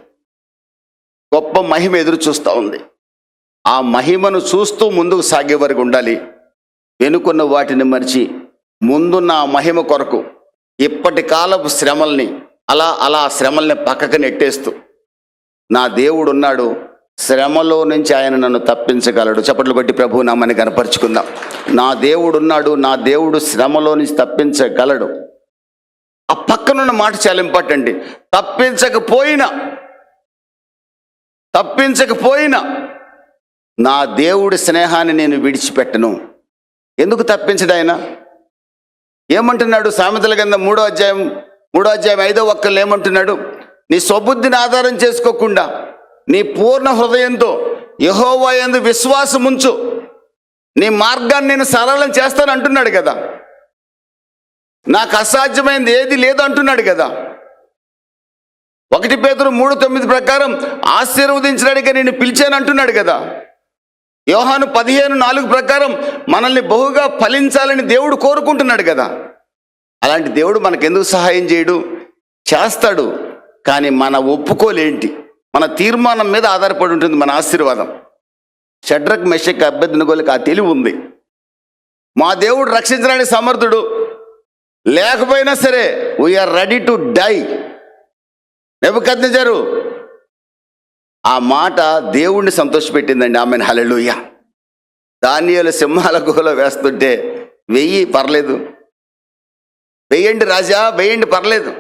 గొప్ప మహిమ ఎదురు చూస్తూ ఉంది. ఆ మహిమను చూస్తూ ముందుకు సాగే వరకు ఉండాలి. వెనుకున్న వాటిని మరిచి ముందున్న ఆ మహిమ కొరకు ఇప్పటి కాలపు శ్రమల్ని అలా శ్రమల్ని పక్కకు నెట్టేస్తూ, నా దేవుడు ఉన్నాడు, శ్రమలో నుంచి ఆయన నన్ను తప్పించగలడు. చప్పట్లు కొట్టి ప్రభు నామని కనపరుచుకుందాం. నా దేవుడు ఉన్నాడు, నా దేవుడు శ్రమలో నుంచి తప్పించగలడు. ఆ పక్కనున్న మాట చాలా ఇంపార్టెంట్. తప్పించకపోయినా నా దేవుడి స్నేహాన్ని నేను విడిచిపెట్టను. ఎందుకు తప్పించడు ఆయన? ఏమంటున్నాడు? సామెతల గ్రంథం 3వ అధ్యాయం 5వ వాక్యంలో ఏమంటున్నాడు? నీ స్వబుద్ధిని ఆధారం చేసుకోకుండా నీ పూర్ణ హృదయంతో యెహోవా యందు విశ్వాసం ఉంచు, నీ మార్గాన్ని నేను సరళం చేస్తాను అంటున్నాడు కదా. నాకు అసాధ్యమైనది ఏది లేదు అంటున్నాడు కదా. 1 పేతురు 3:9 ప్రకారం ఆశీర్వదించడానికి నేను పిలిచాను అంటున్నాడు కదా. యోహాను 15:4 ప్రకారం మనల్ని బహుగా ఫలించాలని దేవుడు కోరుకుంటున్నాడు కదా. అలాంటి దేవుడు మనకెందుకు సహాయం చేయడు? చేస్తాడు. కానీ మన ఒప్పుకోలేంటి? మన తీర్మానం మీద ఆధారపడి ఉంటుంది మన ఆశీర్వాదం. షడ్రక్ మెషక్ అబేద్నెగోలకు ఆ తెలివి ఉంది. మా దేవుడు రక్షించడానికి సమర్థుడు, లేకపోయినా సరే వీఆర్ రెడీ టు డై. నెబుకద్నెజరు ఆ మాట దేవుణ్ణి సంతోషపెట్టిందండి. ఆమెను హల్లెలూయా. దానియేలు సింహాల గుహలో వేస్తుంటే పర్లేదు, వెయ్యండి రాజా, వెయ్యండి పర్లేదు,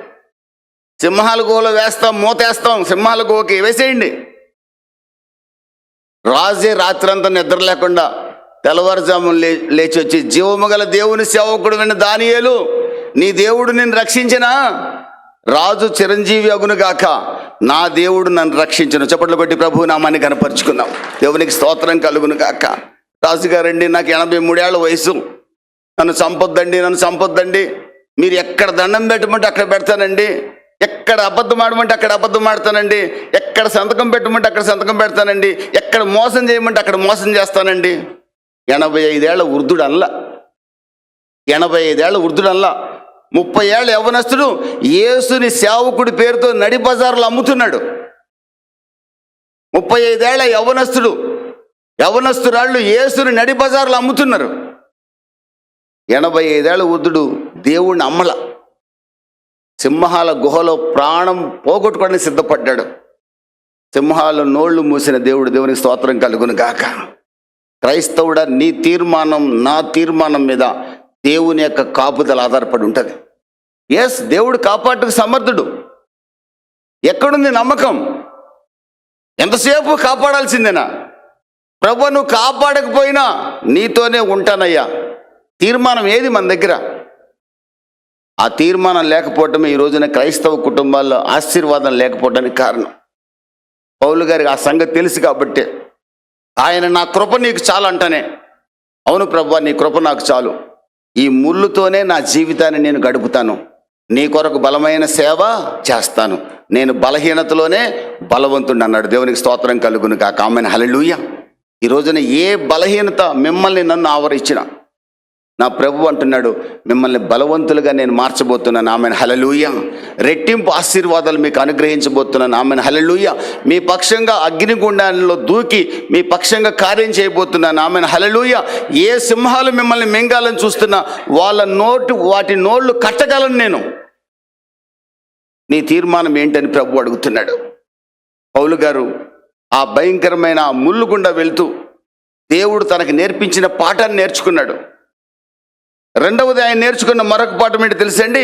సింహాల గుహలో వేస్తాం, మూతేస్తాం, సింహాల గుహకి వేసేయండి. రాజే రాత్రంతా నిద్ర లేకుండా తెల్లవారుజామున లేచి వచ్చి, జీవము గల దేవుని సేవకుడు విన్న దానియేలు, నీ దేవుడు నిన్ను రక్షించినా? రాజు చిరంజీవి అగును గాక, నా దేవుడు నన్ను రక్షించను. చప్పట్లు కొట్టి ప్రభు నామాన్ని కనపరుచుకుందాం. దేవునికి స్తోత్రం కలుగును గాక. రాజుగారండి, నాకు 83 ఏళ్ల వయసు, నన్ను చంపొద్దండి, మీరు ఎక్కడ దండం పెట్టమంటే అక్కడ పెడతానండి, ఎక్కడ అబద్ధం ఆడమంటే అక్కడ అబద్ధం ఆడతానండి, ఎక్కడ సంతకం పెట్టమంటే అక్కడ సంతకం పెడతానండి, ఎక్కడ మోసం చేయమంటే అక్కడ మోసం చేస్తానండి. 85 ఏళ్ల వృద్ధుడు అల్లా, 85 ఏళ్ల వృద్ధుడు అల్లా, 30 ఏళ్ళ యవ్వనస్తుడు యేసుని సేవకుడి పేరుతో నడి బజార్లో అమ్ముతున్నాడు. 35 ఏళ్ల యవ్వనస్తురాళ్ళు యేసుని నడి బజార్లో అమ్ముతున్నారు. 85 ఏళ్ల వృద్ధుడు దేవుణ్ణి అమ్మల. సింహాల గుహలో ప్రాణం పోగొట్టుకోవడానికి సిద్ధపడ్డాడు. సింహాల నోళ్లు మూసిన దేవుడు, దేవునికి స్తోత్రం కలుగును గాక. క్రైస్తవుడా, నీ తీర్మానం నా తీర్మానం మీద దేవుని యొక్క కాపుదల ఆధారపడి ఉంటుంది. ఎస్, దేవుడు కాపాడుటకు సమర్థుడు. ఎక్కడుంది నమ్మకం? ఎంతసేపు కాపాడాల్సిందేనా? ప్రభు, నువ్వు కాపాడకపోయినా నీతోనే ఉంటానయ్యా. తీర్మానం ఏది మన దగ్గర? ఆ తీర్మానం లేకపోవటమే ఈ రోజున క్రైస్తవ కుటుంబాల్లో ఆశీర్వాదం లేకపోవడానికి కారణం. పౌలు గారికి ఆ సంగతి తెలుసు కాబట్టి ఆయన, నా కృప నీకు చాలు అంటానే. అవును ప్రభువా, నీ కృప నాకు చాలు. ఈ ముళ్ళుతోనే నా జీవితాన్ని నేను గడుపుతాను. నీ కొరకు బలమైన సేవ చేస్తాను. నేను బలహీనతలోనే బలవంతుడు అన్నాడు. దేవునికి స్తోత్రం కలుగును గాక. ఆమేన్, హల్లెలూయా. ఈ రోజున ఏ బలహీనత మిమ్మల్ని నన్ను ఆవరించిన, నా ప్రభు అంటున్నాడు, మిమ్మల్ని బలవంతులుగా నేను మార్చబోతున్నాను. ఆమేన్, హల్లెలూయా. రెట్టింపు ఆశీర్వాదాలు మీకు అనుగ్రహించబోతున్నాను. ఆమేన్, హల్లెలూయా. మీ పక్షంగా అగ్నిగుండంలో దూకి మీ పక్షంగా కార్యం చేయబోతున్నాను. ఆమేన్, హల్లెలూయా. ఏ సింహాలు మిమ్మల్ని మింగాలని చూస్తున్నా వాటి నోళ్ళు కట్టగలను నేను. నీ తీర్మానం ఏంటని ప్రభు అడుగుతున్నాడు. పౌలు గారు ఆ భయంకరమైన ముళ్ళు గుండా వెళ్తూ దేవుడు తనకు నేర్పించిన పాఠాన్ని నేర్చుకున్నాడు. రెండవది ఆయన నేర్చుకున్న మరొక పాఠం ఏంటి తెలుసండి?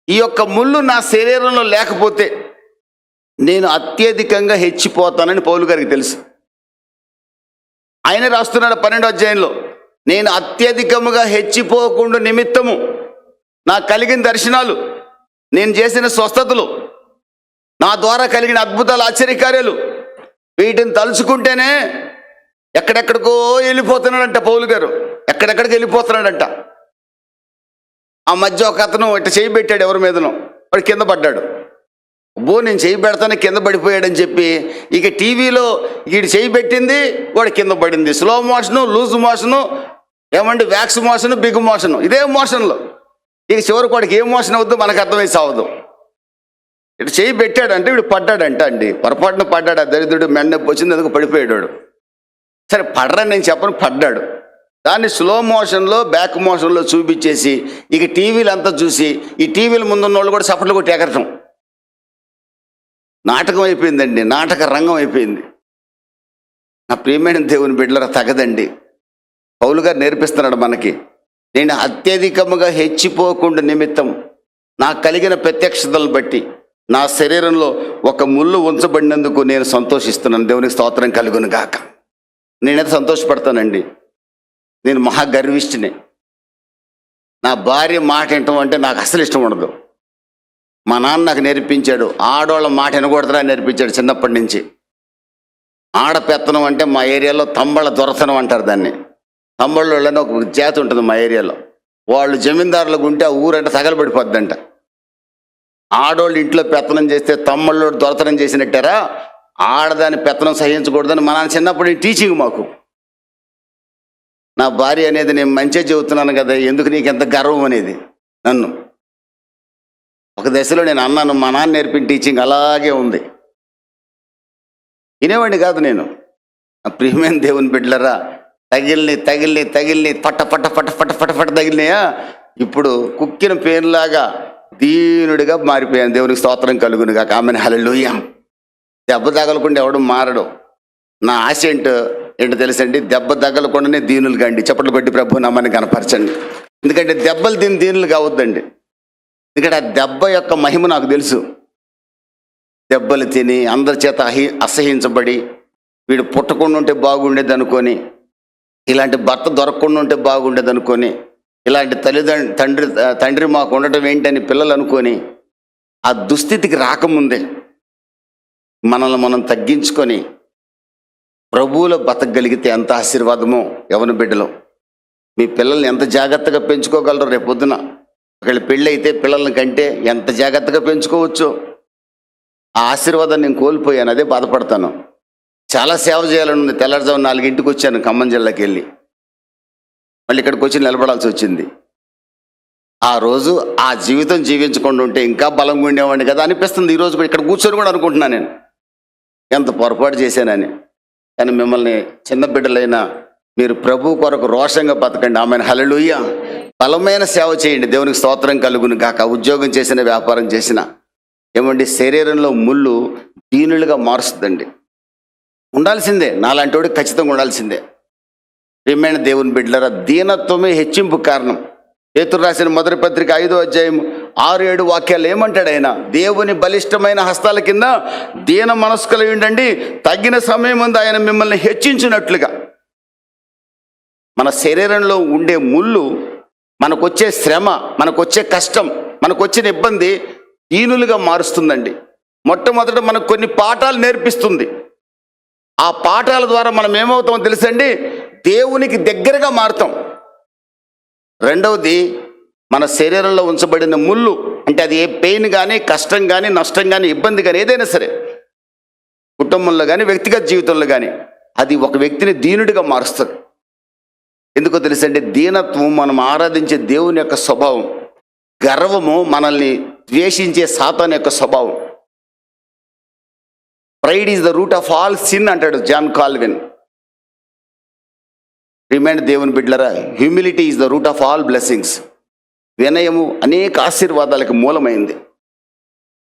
ఈ యొక్క ముళ్ళు నా శరీరంలో లేకపోతే నేను అత్యధికంగా హెచ్చిపోతానని పౌలు గారికి తెలుసు. ఆయన రాస్తున్నాడు 12వ అధ్యాయంలో, నేను అత్యధికముగా హెచ్చిపోకుండా నిమిత్తము నాకు కలిగిన దర్శనాలు, నేను చేసిన స్వస్థతలు, నా ద్వారా కలిగిన అద్భుతాలు, ఆశ్చర్యకార్యాలు, వీటిని తలుచుకుంటేనే ఎక్కడెక్కడికో వెళ్ళిపోతున్నాడంట పౌలు గారు. ఎక్కడెక్కడికి వెళ్ళిపోతున్నాడంట. ఆ మధ్య ఒక అతను ఇట్లా చేయి పెట్టాడు ఎవరి మీదనో, వాడు కింద పడ్డాడు. నేను చేయి పెడతానే కింద పడిపోయాడని చెప్పి ఇక టీవీలో వీడు చేయి పెట్టింది, వాడు కింద పడింది. స్లో మోషను, లూజ్ మోషను, ఏమంటే వ్యాక్స్ మోషను, బిగ్ మోషను, ఇదే మోషన్లో. ఇక చివరికి వాడికి ఏ మోషన్ అవుద్దో మనకు అర్థమై సావదు. ఇటు చేయి పెట్టాడంటే వీడు పడ్డాడంట అండి. పొరపాటున పడ్డాడు. ఆ దరిద్రుడు మెండ నొప్పి వచ్చింది, అందుకు పడిపోయాడు. సరే, పడ్డాను నేను చెప్పను, పడ్డాడు. దాన్ని స్లో మోషన్లో, బ్యాక్ మోషన్లో చూపించేసి ఇక టీవీలు అంతా చూసి ఈ టీవీల ముందున్న వాళ్ళు కూడా చప్పట్లు కొట్టి ఎగరటం. నాటకం అయిపోయిందండి, నాటక రంగం అయిపోయింది. నా ప్రియమైన దేవుని బిడ్డల తగదండి. పౌలు గారు నేర్పిస్తున్నాడు మనకి, నేను అత్యధికముగా హెచ్చిపోకుండా నిమిత్తం నాకు కలిగిన ప్రత్యక్షతలను బట్టి నా శరీరంలో ఒక ముళ్ళు ఉంచబడినందుకు నేను సంతోషిస్తున్నాను. దేవునికి స్తోత్రం కలుగును గాక. నేనైతే సంతోషపడతానండి. నేను మహాగర్విష్ఠిని. నా భార్య మాట వినటం అంటే నాకు అసలు ఇష్టం ఉండదు. మా నాన్న నాకు నేర్పించాడు, ఆడవాళ్ళ మాట వినకూడదురా నేర్పించాడు చిన్నప్పటి నుంచి. ఆడపెత్తనం అంటే మా ఏరియాలో తంబళ్ళ దొరతనం అంటారు దాన్ని. తంబళ్ళని ఒక జాతి ఉంటుంది మా ఏరియాలో. వాళ్ళు జమీందారులకు ఉంటే ఆ ఊరంటే తగలబడిపోద్దంట. ఆడోళ్ళు ఇంట్లో పెత్తనం చేస్తే తమ్ముళ్ళు దొరతనం చేసినట్టారా, ఆడదాని పెత్తనం సహించకూడదని మా నాన్న చిన్నప్పటి టీచింగ్ మాకు. నా భార్య అనేది నేను మంచిగా చెబుతున్నాను కదా, ఎందుకు నీకు ఎంత గర్వం అనేది నన్ను. ఒక దశలో నేను అన్నాను, మా నాన్న నేర్పిన టీచింగ్ అలాగే ఉంది. వినేవాడిని కాదు నేను. నా ప్రియమైన దేవుని బిడ్డలరా, తగిలిని పట్ట పట్ట పట్ట పట్ట పట్ట పట్ట తగిలినాయా, ఇప్పుడు కుక్కిన పేరులాగా దీనుడిగా మారిపోయాను. దేవునికి స్తోత్రం కలుగును గాక. ఆమేన్, హల్లెలూయా. దెబ్బ తగలకుండా ఎవడు మారడు. నా ఆశ ఏంటో తెలుసండి, దెబ్బ తగలకుండానే దీనులు కండి. చప్పట్లు కొట్టి ప్రభు నామాన్ని కనపరచండి. ఎందుకంటే దెబ్బలు తిని దీనులు కావద్దండి. ఎందుకంటే ఆ దెబ్బ యొక్క మహిమ నాకు తెలుసు. దెబ్బలు తిని అందరి చేత అసహించబడి వీడు పుట్టకుండా ఉంటే బాగుండేది అనుకొని, ఇలాంటి భర్త దొరకకుండా ఉంటే బాగుండేది అనుకొని, ఇలాంటి తండ్రి మాకు ఉండటం ఏంటని పిల్లలు అనుకొని, ఆ దుస్థితికి రాకముందే మనల్ని మనం తగ్గించుకొని ప్రభువులో బతకగలిగితే ఎంత ఆశీర్వాదమో. యవన బిడ్డలో మీ పిల్లల్ని ఎంత జాగ్రత్తగా పెంచుకోగలరో. రేపొద్దున ఒకవేళ పెళ్ళి అయితే పిల్లల్ని కంటే ఎంత జాగ్రత్తగా పెంచుకోవచ్చో. ఆ ఆశీర్వాదాన్ని నేను కోల్పోయాను, అదే బాధపడతాను. చాలా సేవ చేయాలని ఉంది. తెల్లారుజాము 4ంటికి వచ్చాను ఖమ్మం జిల్లాకి వెళ్ళి, మళ్ళీ ఇక్కడికి వచ్చి నిలబడాల్సి వచ్చింది. ఆ రోజు ఆ జీవితం జీవించకుండా ఉంటే ఇంకా బలంగా ఉండేవాడిని కదా అనిపిస్తుంది. ఈరోజు కూడా ఇక్కడ కూర్చొని కూడా అనుకుంటున్నాను నేను ఎంత పొరపాటు చేశానని. కానీ మిమ్మల్ని చిన్న బిడ్డలైనా మీరు ప్రభు కొరకు రోషంగా బతకండి. ఆమేన్, హల్లెలూయా. బలమైన సేవ చేయండి, దేవునికి స్తోత్రం కలుగును గాక. ఉద్యోగం చేసిన, వ్యాపారం చేసిన, ఏమండి శరీరంలో ముళ్ళు దీనులుగా మారుస్తుందండి. ఉండాల్సిందే, నాలాంటి వాడికి ఖచ్చితంగా ఉండాల్సిందే. ప్రియమైన దేవుని బిడ్డలారా, దీనత్వమే హెచ్చింపు కారణం. పేతురు రాసిన మొదటి పత్రిక 5వ అధ్యాయం 6-7 వాక్యాలు ఏమంటాడు ఆయన? దేవుని బలిష్టమైన హస్తాల కింద దీన మనస్కులై ఉండండి, తగిన సమయం ముందు ఆయన మిమ్మల్ని హెచ్చించినట్లుగా. మన శరీరంలో ఉండే ముళ్ళు, మనకొచ్చే శ్రమ, మనకొచ్చే కష్టం, మనకొచ్చిన ఇబ్బంది దీనులుగా మారుస్తుందండి. మొట్టమొదట మనకు కొన్ని పాఠాలు నేర్పిస్తుంది. ఆ పాఠాల ద్వారా మనం ఏమవుతామో తెలుసండి, దేవునికి దగ్గరగా మారుతాం. రెండవది, మన శరీరంలో ఉంచబడిన ముళ్ళు, అంటే అది ఏ పెయిన్ కానీ, కష్టం కానీ, నష్టం కానీ, ఇబ్బంది కానీ, ఏదైనా సరే, కుటుంబంలో కానీ, వ్యక్తిగత జీవితంలో కానీ, అది ఒక వ్యక్తిని దీనుడిగా మారుస్తుంది. ఎందుకో తెలుసండి, దీనత్వం మనం ఆరాధించే దేవుని యొక్క స్వభావం. గర్వము మనల్ని ద్వేషించే సాతాను యొక్క స్వభావం. Pride is the root of all sin అంటాడు జాన్ కాల్విన్. రిమైండ్ దేవుని బిడ్డలారా, humility is the root of all blessings. వినయము అనేక ఆశీర్వాదాలకు మూలమైంది.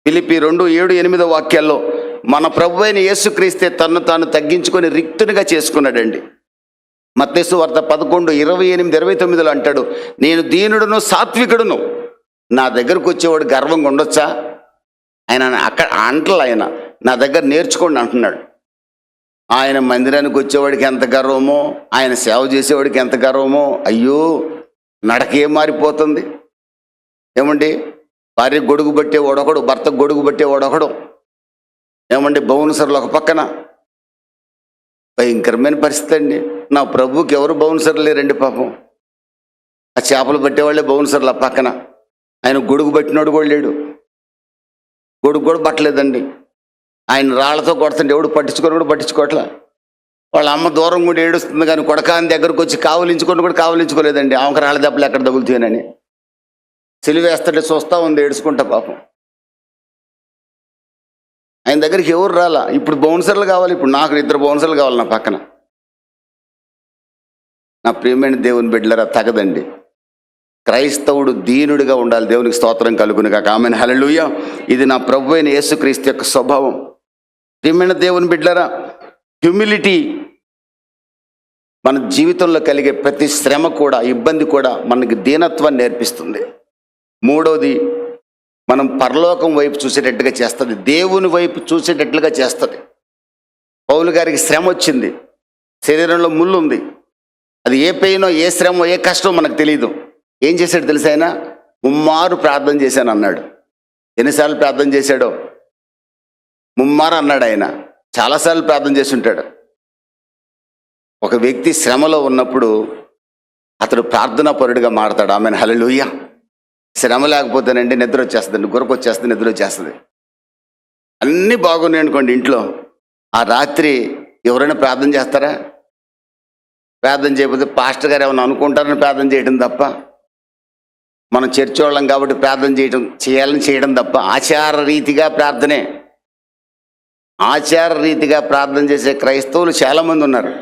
ఫిలిప్పీ 2:7-8 వాక్యాల్లో మన ప్రభు అయిన యేసుక్రీస్తే తన్ను తాను తగ్గించుకొని రిక్తునిగా చేసుకున్నాడండి. మత్తయి సువార్త 11:28-29 అంటాడు, నేను దీనుడును సాత్వికుడును. నా దగ్గరకు వచ్చేవాడు గర్వంగా ఉండొచ్చా? ఆయన అక్కడ అంటలు, ఆయన నా దగ్గర నేర్చుకోండి అంటున్నాడు. ఆయన మందిరానికి వచ్చేవాడికి ఎంత గర్వమో, ఆయన సేవ చేసేవాడికి ఎంత గర్వమో. అయ్యో, నడకే మారిపోతుంది. ఏమండి, భార్య గొడుగు పట్టేవాడొకడు, భర్త గొడుగు పట్టేవాడొకడు. ఏమండి, బౌన్సర్లు ఒక పక్కన. భయంకరమైన పరిస్థితి అండి. నా ప్రభువుకి ఎవరు బౌన్సర్లు లేరండి పాపం. ఆ చేపలు పట్టేవాళ్ళే బౌన్సర్లు ఆ పక్కన. ఆయన గొడుగు పట్టినోడు కూడా లేడు, గొడుగు కూడా పట్టలేదండి. ఆయన రాళ్లతో కొడుతుంటే ఎవడు పట్టించుకొని కూడా పట్టించుకోవట్లా. వాళ్ళ అమ్మ దూరం కూడా ఏడుస్తుంది, కానీ కొడకాని దగ్గరకు వచ్చి కావలించుకొని కూడా కావలించుకోలేదండి. ఆమెకు రాళ్ళ దెబ్బలు ఎక్కడ తగులుతాయనని సిలివేస్తుంటే చూస్తూ ఉంది ఏడుచుకుంటా పాపం. ఆయన దగ్గరికి ఎవరు రాలా. ఇప్పుడు బౌన్సర్లు కావాలి, ఇప్పుడు నాకు 2 బౌన్సర్లు కావాలి నా పక్కన. నా ప్రియమైన దేవుని బిడ్డలారా, తగదండి. క్రైస్తవుడు దీనుడిగా ఉండాలి. దేవునికి స్తోత్రం కలుగును గాక. ఆమేన్, హల్లెలూయా. ఇది నా ప్రభు అయిన యేసుక్రీస్తు యొక్క స్వభావం. ప్రియమైన దేవుని బిడ్డలారా, హ్యూమిలిటీ మన జీవితంలో కలిగే ప్రతి శ్రమ కూడా, ఇబ్బంది కూడా మనకి దీనత్వాన్ని నేర్పిస్తుంది. మూడోది, మనం పరలోకం వైపు చూసేటట్టుగా చేస్తుంది, దేవుని వైపు చూసేటట్లుగా చేస్తుంది. పౌలు గారికి శ్రమ వచ్చింది, శరీరంలో ముళ్ళు ఉంది. అది ఏ పెయినో, ఏ శ్రమో, ఏ కష్టమో మనకు తెలియదు. ఏం చేశాడు తెలుసా? ఆయన ముమ్మారు ప్రార్థన చేశాను అన్నాడు. ఎన్నిసార్లు ప్రార్థన చేశాడో? ముమ్మారు అన్నాడు. ఆయన చాలాసార్లు ప్రార్థన చేసి ఉంటాడు. ఒక వ్యక్తి శ్రమలో ఉన్నప్పుడు అతడు ప్రార్థనా పరుడిగా మారతాడు. ఆమెన్, హల్లెలూయా. శ్రమ లేకపోతేనండి నిద్ర వచ్చేస్తుందండి, గురకు వచ్చేస్తుంది, నిద్ర వచ్చేస్తుంది. అన్నీ బాగున్నాయి అనుకోండి ఇంట్లో, ఆ రాత్రి ఎవరైనా ప్రార్థన చేస్తారా? ప్రార్థన చేయకపోతే పాస్టర్ గారు ఏమైనా అనుకుంటారని ప్రార్థన చేయడం తప్ప, మనం చర్చి వాళ్ళం కాబట్టి ప్రార్థన చేయాలని చేయడం తప్ప, ఆచార రీతిగా ప్రార్థనే. ఆచార రీతిగా ప్రార్థన చేసే క్రైస్తవులు చాలామంది ఉన్నారు.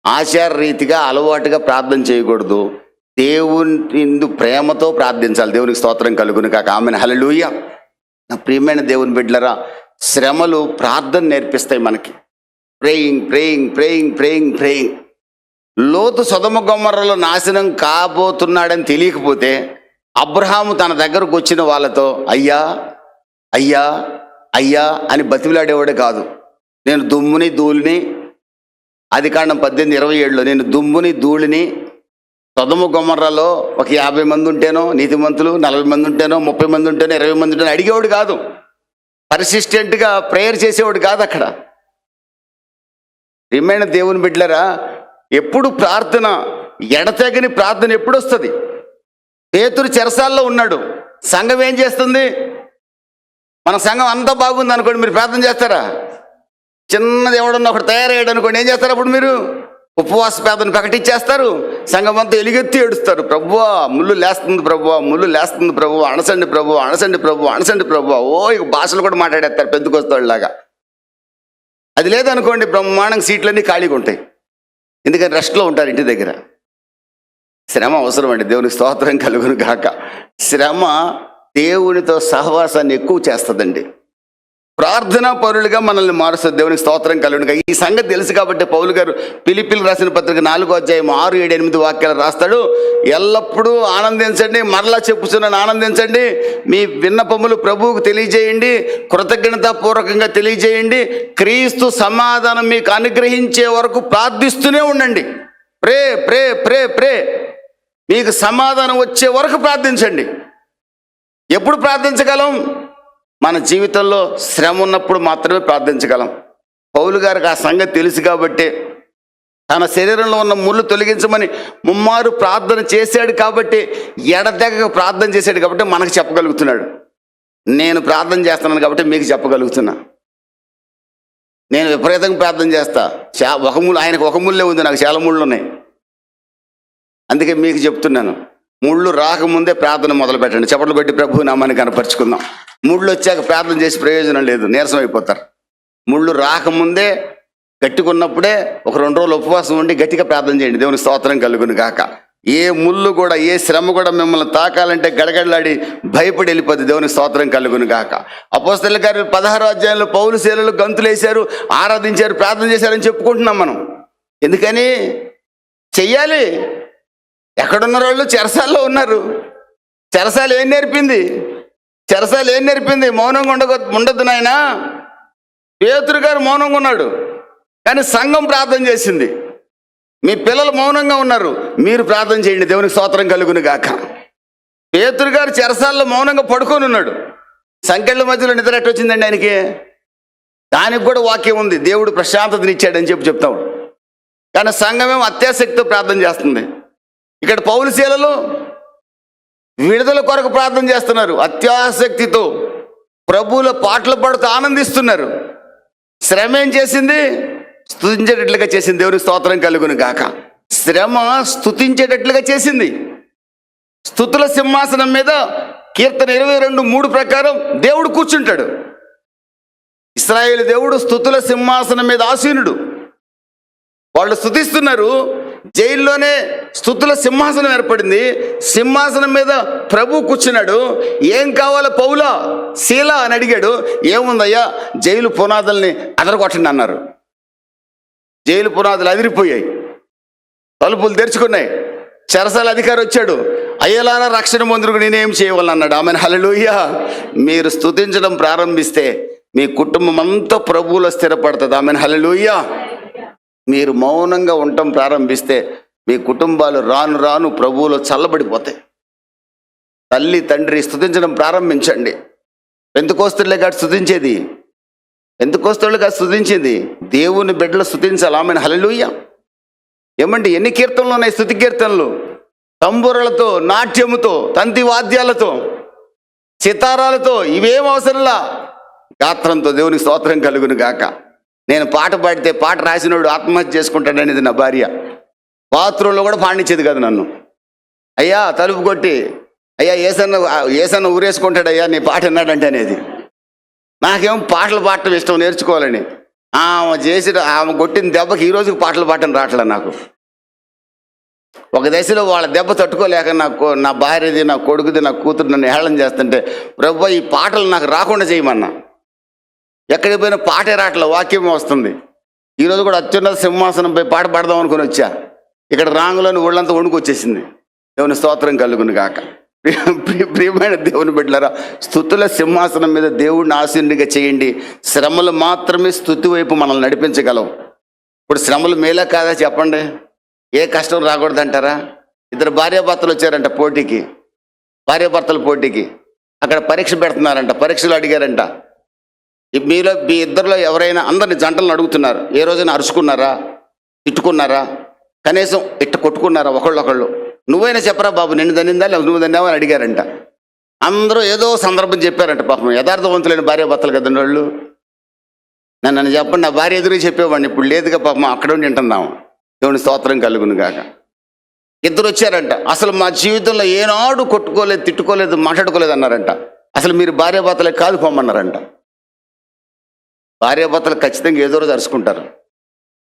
ఆచార రీతిగా అలవాటుగా ప్రార్థన చేయకూడదు. దేవుని ప్రేమతో ప్రార్థించాలి. దేవునికి స్తోత్రం కలుగును కాక. ఆమేన్, హల్లెలూయా. నా ప్రియమైన దేవుని బిడ్డలారా, శ్రమలు ప్రార్థన నేర్పిస్తాయి మనకి. Praying praying praying praying praying. లోతు సొదొమ గొమొర్రాలో నాశనం కాబోతున్నాడని తెలియకపోతే అబ్రహాము తన దగ్గరకు వచ్చిన వాళ్ళతో అయ్యా అయ్యా అయ్యా అని బతిమిలాడేవాడే కాదు. నేను దుమ్ముని ధూళిని, ఆదికాండం 18:27లో, నేను దుమ్ముని ధూళిని, సొదొమ గొమొర్రాలో ఒక 50 మంది ఉంటేనో నీతిమంతులు, 40 మంది ఉంటేనో, 30 మంది ఉంటేనో, 20 మంది ఉంటేనో అడిగేవాడు కాదు. పర్సిస్టెంట్గా ప్రేయర్ చేసేవాడు కాదు అక్కడ. రిమైండ్ దేవుని బిడ్డలారా, ఎప్పుడు ప్రార్థన, ఎడతెగని ప్రార్థన ఎప్పుడు వస్తుంది? పేతురు చెరసాల్లో ఉన్నాడు, సంఘం ఏం చేస్తుంది? మన సంఘం అంతా బాగుంది అనుకోండి, మీరు ప్రార్థన చేస్తారా? చిన్నది ఎవడన్నా ఒకటి తయారయ్యాడు అనుకోండి, ఏం చేస్తారు అప్పుడు? మీరు ఉపవాస ప్రార్థన ప్రకటించేస్తారు. సంఘం అంతా ఎలుగెత్తి ఏడుస్తారు, ప్రభువా ముళ్ళు లేస్తుంది, ప్రభువా ముళ్ళు లేస్తుంది, ప్రభువా అణసండి, ప్రభువా అణసండి, ప్రభువా అణసండి, ప్రభువా. ఓ ఇక భాషలు కూడా మాట్లాడేస్తారు పెద్దకొస్తాడులాగా. అది లేదనుకోండి, బ్రహ్మాండంగా సీట్లన్నీ ఖాళీగా ఉంటాయి. ఎందుకని రెస్ట్లో ఉంటారు ఇంటి దగ్గర. శ్రమ అవసరం అండి. దేవునికి స్తోత్రం కలుగును గాక. శ్రమ దేవునితో సహవాసాన్ని ఎక్కువ చేస్తుందండి. ప్రార్థనా పరులుగా మనల్ని మారుస్తుంది. దేవునికి స్తోత్రం కలుగునుగా. ఈ సంగతి తెలుసు కాబట్టి పౌలు గారు ఫిలిప్పీయులకు రాసిన పత్రిక 4వ అధ్యాయం 6, 7, 8 వాక్యాలు రాస్తాడు. ఎల్లప్పుడూ ఆనందించండి, మరలా చెప్పుచున్నాను ఆనందించండి, మీ విన్నపములు ప్రభువుకు తెలియజేయండి, కృతజ్ఞతాపూర్వకంగా తెలియజేయండి, క్రీస్తు సమాధానం మీకు అనుగ్రహించే వరకు ప్రార్థిస్తూనే ఉండండి. ప్రే ప్రే ప్రే ప్రే మీకు సమాధానం వచ్చే వరకు ప్రార్థించండి. ఎప్పుడు ప్రార్థించగలం? మన జీవితంలో శ్రమ ఉన్నప్పుడు మాత్రమే ప్రార్థించగలం. పౌలు గారికి ఆ సంగతి తెలుసు కాబట్టి, తన శరీరంలో ఉన్న ముళ్ళు తొలగించమని ముమ్మారు ప్రార్థన చేశాడు కాబట్టి, ఎడతెగక ప్రార్థన చేశాడు కాబట్టి మనకు చెప్పగలుగుతున్నాడు. నేను ప్రార్థన చేస్తున్నాను కాబట్టి మీకు చెప్పగలుగుతున్నా. నేను విపరీతంగా ప్రార్థన చేస్తా. ఒక ముళ్ళు, ఆయనకు ఒక ముళ్ళే ఉంది, నాకు చాలా ముళ్ళు ఉన్నాయి. అందుకే మీకు చెప్తున్నాను, ముళ్ళు రాకముందే ప్రార్థన మొదలు పెట్టండి. చప్పట్లు కొట్టి ప్రభు నామాన్ని కనపరుచుకుందాం. ముళ్ళు వచ్చాక ప్రార్థన చేసి ప్రయోజనం లేదు, నీరసం అయిపోతారు. ముళ్ళు రాకముందే గట్టికున్నప్పుడే ఒక 2 రోజులు ఉపవాసం ఉండి గట్టిగా ప్రార్థన చేయండి. దేవుని స్తోత్రం కలుగును గాక. ఏ ముళ్ళు కూడా, ఏ శ్రమ కూడా మిమ్మల్ని తాకాలంటే గడగడలాడి భయపడి వెళ్ళిపోద్ది. దేవుని స్తోత్రం కలుగును గాక. అపోస్తలుల కార్యాలు 16వ అధ్యాయంలో పౌలు శీలలు గంతులేశారు, ఆరాధించారు, ప్రార్థన చేశారని చెప్పుకుంటున్నాం మనం. ఎందుకని? చెయ్యాలి. ఎక్కడున్న వాళ్ళు? చెరసాల్లో ఉన్నారు. చెరసాలు ఏం నేర్పింది? చెరసాలు ఏం నేర్పింది? మౌనంగా ఉండొద్దు నాయన. పేతురు గారు మౌనంగా ఉన్నాడు, కానీ సంఘం ప్రార్థన చేసింది. మీ పిల్లలు మౌనంగా ఉన్నారు, మీరు ప్రార్థన చేయండి. దేవునికి స్తోత్రం కలుగును గాక. పేతురు గారు చెరసాల్లో మౌనంగా పడుకొని ఉన్నాడు. సంకెళ్ళ మధ్యలో నిద్ర ఎట్టొచ్చిందండి ఆయనకి? దానికి కూడా వాక్యం ఉంది, దేవుడు ప్రశాంతతనిచ్చాడని చెప్తాం. కానీ సంఘమేమో అత్యాసక్తితో ప్రార్థన చేస్తుంది. ఇక్కడ పౌలు శీలలు విడుదల కొరకు ప్రార్థన చేస్తున్నారు, అత్యాసక్తితో ప్రభువుల పాటలు పాడుతూ ఆనందిస్తున్నారు. శ్రమ ఏం చేసింది? స్తుతించేటట్లుగా చేసింది. దేవునికి స్తోత్రం కలుగును గాక. శ్రమ స్తుతించేటట్లుగా చేసింది. స్తుతుల సింహాసనం మీద కీర్తన 22:3 ప్రకారం దేవుడు కూర్చుంటాడు. ఇశ్రాయేలు దేవుడు స్తుతుల సింహాసనం మీద ఆసీనుడు. వాళ్ళు స్తుతిస్తున్నారు. జైల్లోనే స్తుతుల సింహాసనం ఏర్పడింది. సింహాసనం మీద ప్రభు కూర్చున్నాడు. ఏం కావాలో పౌలా, శీలా అని అడిగాడు. ఏముందయ్యా, జైలు పునాదుల్ని అదరగొట్టండి అన్నారు. జైలు పునాదులు అదిరిపోయాయి, తలుపులు తెరుచుకున్నాయి. చెరసాల అధికారి వచ్చాడు. అయ్యలారా రక్షణ పొందుకు నేనేం చేయవాలన్నాడు. ఆమెను హల్లెలూయా. మీరు స్తుతించడం ప్రారంభిస్తే మీ కుటుంబం అంతా ప్రభువులో స్థిరపడుతుంది. ఆమెను హల్లెలూయా. మీరు మౌనంగా ఉండటం ప్రారంభిస్తే మీ కుటుంబాలు రాను రాను ప్రభువులో చల్లబడిపోతాయి. తల్లి తండ్రి స్తుతించడం ప్రారంభించండి. పెంతెకోస్తేయులే కాదు స్తుతించేది, పెంతెకోస్తేయులు కాదు స్తుతించేది, దేవుని బిడ్డలు స్తుతించాలి. ఆమెను హల్లెలూయా. ఏమండి, ఎన్ని కీర్తనలు ఉన్నాయి? స్తుతి కీర్తనలు. తంబురలతో, నాట్యముతో, తంతి వాద్యాలతో, సితారాలతో, ఇవేం అవసరంలా గాత్రంతో దేవునికి స్తోత్రం కలుగును గాక. నేను పాట పాడితే పాట రాసినోడు ఆత్మహత్య చేసుకుంటాడనేది నా భార్య. బాత్రూంలో కూడా పాడించేది కాదు నన్ను. అయ్యా తలుపు కొట్టి, అయ్యా ఏసన్న ఊరేసుకుంటాడయ్యా నీ పాట విన్నాడంటే అనేది. నాకేమో పాటలు పాడటం ఇష్టం, నేర్చుకోవాలని. ఆమె కొట్టిన దెబ్బకి ఈ రోజుకి పాటలు పాడటం రావట్లే నాకు. ఒక దశలో వాళ్ళ దెబ్బ తట్టుకోలేక నా భార్యది, నా కొడుకుది, నా కూతురు నన్ను హేళన చేస్తుంటే, ప్రభు ఈ పాటలు నాకు రాకుండా చేయమన్నా. ఎక్కడికి పోయినా పాటే రావట్లే, వాక్యం వస్తుంది. ఈరోజు కూడా అత్యున్నత సింహాసనంపై పాట పాడదాం అనుకుని వచ్చా. ఇక్కడ రాంగులోని ఒళ్ళంతా వణుకొచ్చేసింది. దేవుని స్తోత్రం కలుగును గాక. ప్రియమైన దేవుని బిడ్డలారా, స్తుతుల సింహాసనం మీద దేవుడిని ఆశీనుడిగా చేయండి. శ్రమలు మాత్రమే స్తుతి వైపు మనల్ని నడిపించగలవు. ఇప్పుడు శ్రమలు మేలే కాదా చెప్పండి? ఏ కష్టం రాకూడదంటారా? 2 భార్యాభర్తలు వచ్చారంట పోటీకి, భార్యాభర్తల పోటీకి. అక్కడ పరీక్ష పెడుతున్నారంట, పరీక్షలు అడిగారంట. మీలో మీ ఇద్దరిలో ఎవరైనా, అందరిని జంటలను అడుగుతున్నారు, ఏ రోజైనా అరుచుకున్నారా, తిట్టుకున్నారా, కనీసం ఇట్ట కొట్టుకున్నారా ఒకళ్ళొకళ్ళు? నువ్వైనా చెప్పరా బాబు, నిన్ను దన్నిందా లేదా నువ్వు దన్నావా అని అడిగారంట. అందరూ ఏదో సందర్భం చెప్పారంట. పాపం యథార్థవంతులైన భార్యాభర్తలు కదండి వాళ్ళు. నన్ను చెప్పండి, నా భార్య ఎదురు చెప్పేవాడిని, ఇప్పుడు లేదుగా పాపం, అక్కడ ఉండి వింటున్నాము. దేవుని స్తోత్రం కలుగును గాక. 2 వచ్చారంట. అసలు మా జీవితంలో ఏనాడు కొట్టుకోలేదు, తిట్టుకోలేదు, మాట్లాడుకోలేదు అన్నారంట. అసలు మీరు భార్యాభర్తలే కాదు పొమ్మన్నారంట. భార్యాభర్తలు ఖచ్చితంగా ఏదో రోజు అరుచుకుంటారు.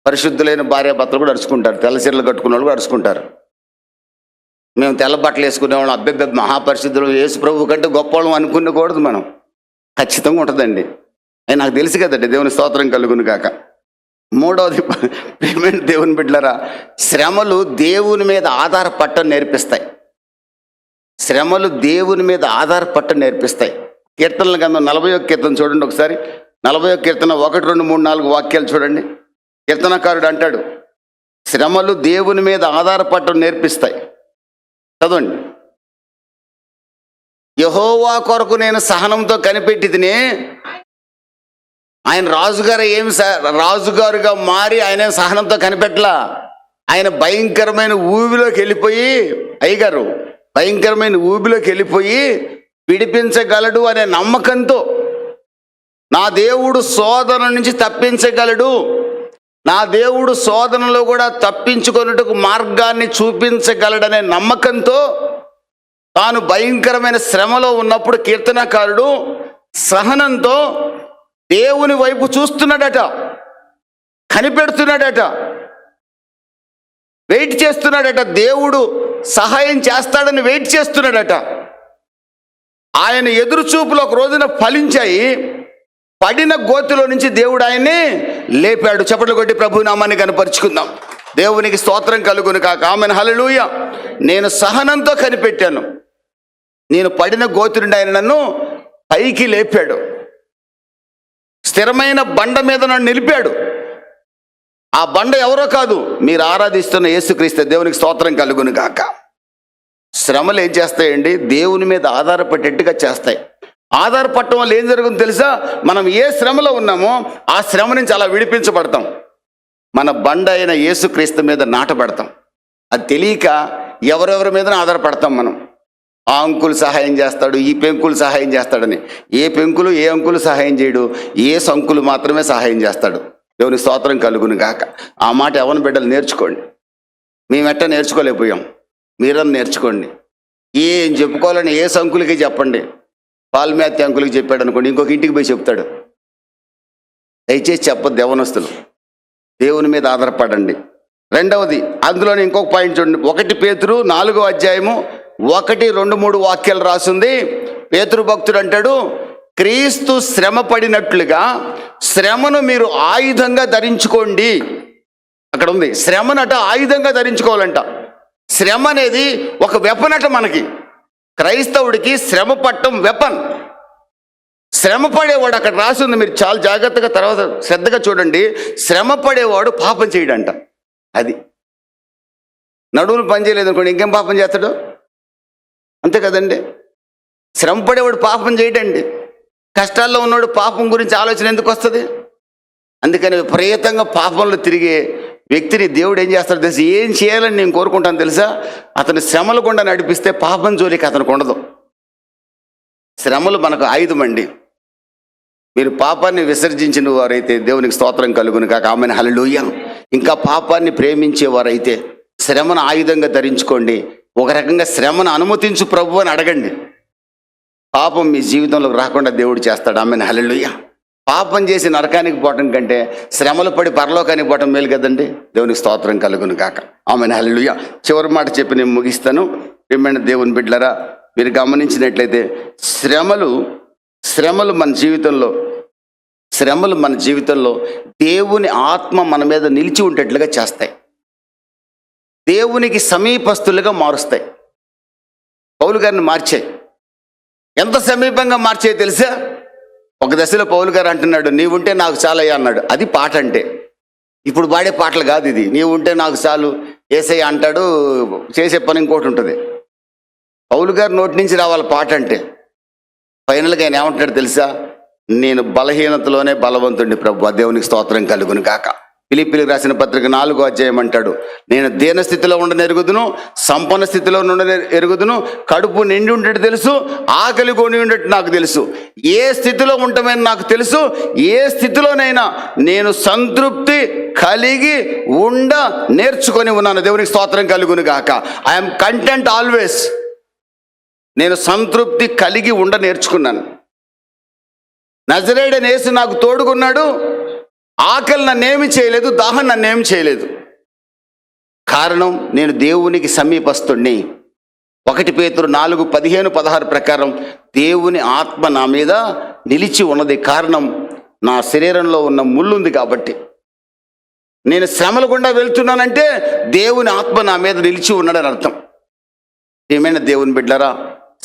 పరిశుద్ధులైన భార్యాభర్తలు కూడా అరుచుకుంటారు. తెల్ల చీరలు కట్టుకున్న వాళ్ళు కూడా అరుచుకుంటారు. మేము తెల్ల బట్టలు వేసుకునేవాళ్ళం, అబ్బెబ్బె మహాపరిశుద్ధులు, యేసు ప్రభు కంటే గొప్పవాళ్ళం అనుకునేకూడదు మనం. ఖచ్చితంగా ఉంటుందండి. అది నాకు తెలుసు కదండి. దేవుని స్తోత్రం కలుగును గాక. మూడవది, ప్రియమైన దేవుని బిడ్డలారా, శ్రమలు దేవుని మీద ఆధారపడటం నేర్పిస్తాయి. శ్రమలు దేవుని మీద ఆధారపడటం నేర్పిస్తాయి. కీర్తనల గ్రంథం 41 కీర్తన చూడండి ఒకసారి. 41 కీర్తన 1, 2, 3, 4 వాక్యాలు చూడండి. కీర్తనకారుడు అంటాడు, శ్రమలు దేవుని మీద ఆధారపడటం నేర్పిస్తాయి. చదవండి. యెహోవా కొరకు నేను సహనంతో కనిపెట్టి తినే. ఆయన రాజుగారు రాజుగారుగా మారి ఆయన సహనంతో కనిపెట్టలా. ఆయన భయంకరమైన ఊబిలోకి వెళ్ళిపోయి, అయ్యగారు భయంకరమైన ఊబిలోకి వెళ్ళిపోయి విడిపించగలడు అనే నమ్మకంతో, నా దేవుడు శోధన నుంచి తప్పించగలడు, నా దేవుడు శోధనలో కూడా తప్పించుకొనుటకు మార్గాన్ని చూపించగలడనే నమ్మకంతో, తాను భయంకరమైన శ్రమలో ఉన్నప్పుడు కీర్తనకారుడు సహనంతో దేవుని వైపు చూస్తున్నాడట, కనిపెడుతున్నాడట, వెయిట్ చేస్తున్నాడట. దేవుడు సహాయం చేస్తాడని వెయిట్ చేస్తున్నాడట. ఆయన ఎదురుచూపులు ఒక రోజున ఫలించాయి. పడిన గోతిలో నుంచి దేవుడు ఆయన్ని లేపాడు. చప్పట్లు కొట్టి ప్రభు నామాన్ని కనపరుచుకుందాం. దేవునికి స్తోత్రం కలుగును కాక. ఆమెన్, హల్లెలూయా. నేను సహనంతో కనిపెట్టాను. నేను పడిన గోతి నుండి ఆయన నన్ను పైకి లేపాడు. స్థిరమైన బండ మీద నన్ను నిలిపాడు. ఆ బండ ఎవరో కాదు, మీరు ఆరాధిస్తున్న యేసుక్రీస్తు. దేవునికి స్తోత్రం కలుగును గాక. శ్రమలు ఏం చేస్తాయండి? దేవుని మీద ఆధారపడేట్టుగా చేస్తాయి. ఆధారపడటం వల్ల ఏం జరుగుతుందో తెలుసా? మనం ఏ శ్రమలో ఉన్నామో ఆ శ్రమ నుంచి అలా విడిపించబడతాం. మన బండ అయిన యేసుక్రీస్తు మీద నాటబడతాం. అది తెలియక ఎవరెవరి మీద ఆధారపడతాం మనం. ఆ అంకులు సహాయం చేస్తాడు, ఈ పెంకులు సహాయం చేస్తాడని. ఏ పెంకులు ఏ అంకులు సహాయం చేయడు, ఏ సంకులు మాత్రమే సహాయం చేస్తాడు. దేవుని స్తోత్రం కలుగును గాక. ఆ మాట ఎవరి బిడ్డలు నేర్చుకోండి. మేమెట్ట నేర్చుకోలేకపోయాం, మీరన్నా నేర్చుకోండి. ఏం చెప్పుకోవాలని ఏ సంకులకి చెప్పండి. పాల్మేత్య అంకులకి చెప్పాడు అనుకోండి, ఇంకొక ఇంటికి పోయి చెప్తాడు. దయచేసి చెప్పొద్దు యవ్వనస్తులు. దేవుని మీద ఆధారపడండి. రెండవది, అందులోని ఇంకొక పాయింట్ చూడండి. 1 పేతురు 4వ అధ్యాయము 1, 2, 3 వాక్యాలు రాసింది. పేతురు భక్తుడు అంటాడు, క్రీస్తు శ్రమ పడినట్లుగా శ్రమను మీరు ఆయుధంగా ధరించుకోండి. అక్కడ ఉంది, శ్రమనట ఆయుధంగా ధరించుకోవాలంట. శ్రమ అనేది ఒక వెపన్ అట. మనకి క్రైస్తవుడికి శ్రమ పట్టం వెపన్. శ్రమ పడేవాడు అక్కడ రాసింది, మీరు చాలా జాగ్రత్తగా తర్వాత శ్రద్ధగా చూడండి. శ్రమ పడేవాడు పాపం చేయడంట. అది నడువులు పని చేయలేదు అనుకోండి, ఇంకేం పాపం చేస్తాడు? అంతే కదండి. శ్రమ పడేవాడు పాపం చేయడండి. కష్టాల్లో ఉన్నవాడు పాపం గురించి ఆలోచన ఎందుకు వస్తుంది? అందుకని విపరీతంగా పాపంలో తిరిగే వ్యక్తిని దేవుడు ఏం చేస్తాడు తెలుసు? ఏం చేయాలని నేను కోరుకుంటాను తెలుసా? అతని శ్రమలు గుండా నడిపిస్తే పాపం జోలికి అతనికి ఉండదు. శ్రమలు మనకు ఆయుధం అండి. మీరు పాపాన్ని విసర్జించిన వారైతే దేవునికి స్తోత్రం కలుగును కాక. ఆమెను, హల్లెలూయా. ఇంకా పాపాన్ని ప్రేమించేవారైతే శ్రమను ఆయుధంగా ధరించుకోండి. ఒక రకంగా శ్రమను అనుమతించు ప్రభు అని అడగండి. పాపం మీ జీవితంలోకి రాకుండా దేవుడు చేస్తాడు. ఆమెను, హల్లెలూయా. పాపం చేసి నరకానికి పోవటం కంటే శ్రమలు పడి పరలోకానికి పోవటం మేలు కదండి. దేవునికి స్తోత్రం కలుగును కాక. ఆమెను, హల్లెలూయా. చివరి మాట చెప్పి నేను ముగిస్తాను. ప్రియమైన దేవుని బిడ్డలారా, మీరు గమనించినట్లయితే శ్రమలు మన జీవితంలో దేవుని ఆత్మ మన మీద నిలిచి ఉండేట్లుగా చేస్తాయి. దేవునికి సమీపస్తులుగా మారుస్తాయి. పౌలు గారిని మార్చాయి. ఎంత సమీపంగా మార్చాయి తెలుసా? ఒక దశలో పౌలు గారు అంటున్నాడు, నీవుంటే నాకు చాలయ్యా అన్నాడు. అది పాట అంటే. ఇప్పుడు పాడే పాటలు కాదు ఇది. నీవుంటే నాకు చాలు యేసయ్య అంటాడు, చేసే పని ఇంకోటి ఉంటుంది. పౌలు గారు నోటి నుంచి రావాలి పాట అంటే. ఫైనల్గా ఆయన ఏమంటాడు తెలుసా? నేను బలహీనతలోనే బలవంతుడిని ప్రభు. దేవునికి స్తోత్రం కలుగును కాక. ఫిలిప్పీయులకు రాసిన పత్రిక 4వ అధ్యాయం అంటాడు, నేను దీన స్థితిలో ఉండని ఎరుగుదును, సంపన్న స్థితిలో ఉండని ఎరుగుదును, కడుపు నిండి ఉండేట్టు తెలుసు, ఆకలి కొని ఉండేట్టు నాకు తెలుసు. ఏ స్థితిలో ఉంటామని నాకు తెలుసు. ఏ స్థితిలోనైనా నేను సంతృప్తి కలిగి ఉండ నేర్చుకొని ఉన్నాను. దేవునికి స్తోత్రం కలుగును గాక. I'm content always. నేను సంతృప్తి కలిగి ఉండ నేర్చుకున్నాను. నజరేయుడైన యేసు నాకు తోడుకున్నాడు. ఆకలి నన్నేమి చేయలేదు, దాహం నన్నేమి చేయలేదు. కారణం, నేను దేవునికి సమీపస్తుడిని. 1 పేతురు 4:15-16 ప్రకారం దేవుని ఆత్మ నా మీద నిలిచి ఉన్నది. కారణం నా శరీరంలో ఉన్న ముళ్ళు ఉంది కాబట్టి. నేను శ్రమల గుండా వెళ్తున్నానంటే దేవుని ఆత్మ నా మీద నిలిచి ఉన్నాడని అర్థం. ఏమైనా దేవుని బిడ్డలారా,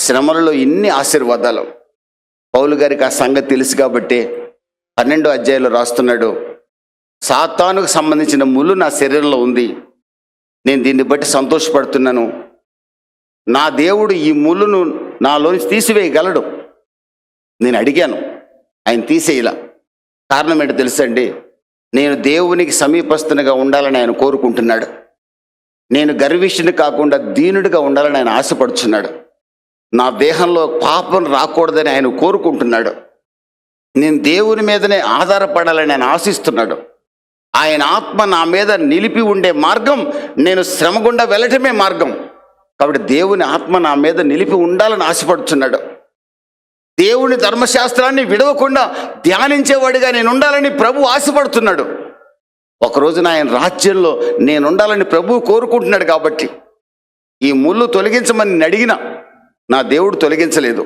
శ్రమలలో ఇన్ని ఆశీర్వాదాలు. పౌలు గారికి ఆ సంగతి తెలుసు కాబట్టి 12వ అధ్యాయంలో రాస్తున్నాడు, సాతానుకు సంబంధించిన ముళ్ళు నా శరీరంలో ఉంది, నేను దీన్ని బట్టి సంతోషపడుతున్నాను. నా దేవుడు ఈ ముళ్ళును నాలోంచి తీసివేయగలడు. నేను అడిగాను, ఆయన తీసేయలా. కారణం ఏంటో తెలుసండి, నేను దేవునికి సమీపస్తునిగా ఉండాలని ఆయన కోరుకుంటున్నాడు. నేను గర్విష్ఠుని కాకుండా దీనుడిగా ఉండాలని ఆయన ఆశపడుచున్నాడు. నా దేహంలో పాపం రాకూడదని ఆయన కోరుకుంటున్నాడు. నేను దేవుని మీదనే ఆధారపడాలని ఆయన ఆశిస్తున్నాడు. ఆయన ఆత్మ నా మీద నిలిపి ఉండే మార్గం నేను శ్రమ గుండా వెళ్ళటమే మార్గం. కాబట్టి దేవుని ఆత్మ నా మీద నిలిపి ఉండాలని ఆశపడుచున్నాడు. దేవుని ధర్మశాస్త్రాన్ని విడవకుండా ధ్యానించేవాడిగా నేను ఉండాలని ప్రభు ఆశపడుతున్నాడు. ఒకరోజున ఆయన రాజ్యంలో నేను ఉండాలని ప్రభు కోరుకుంటున్నాడు. కాబట్టి ఈ ముళ్ళు తొలగించమని నేను అడిగినా నా దేవుడు తొలగించలేదు.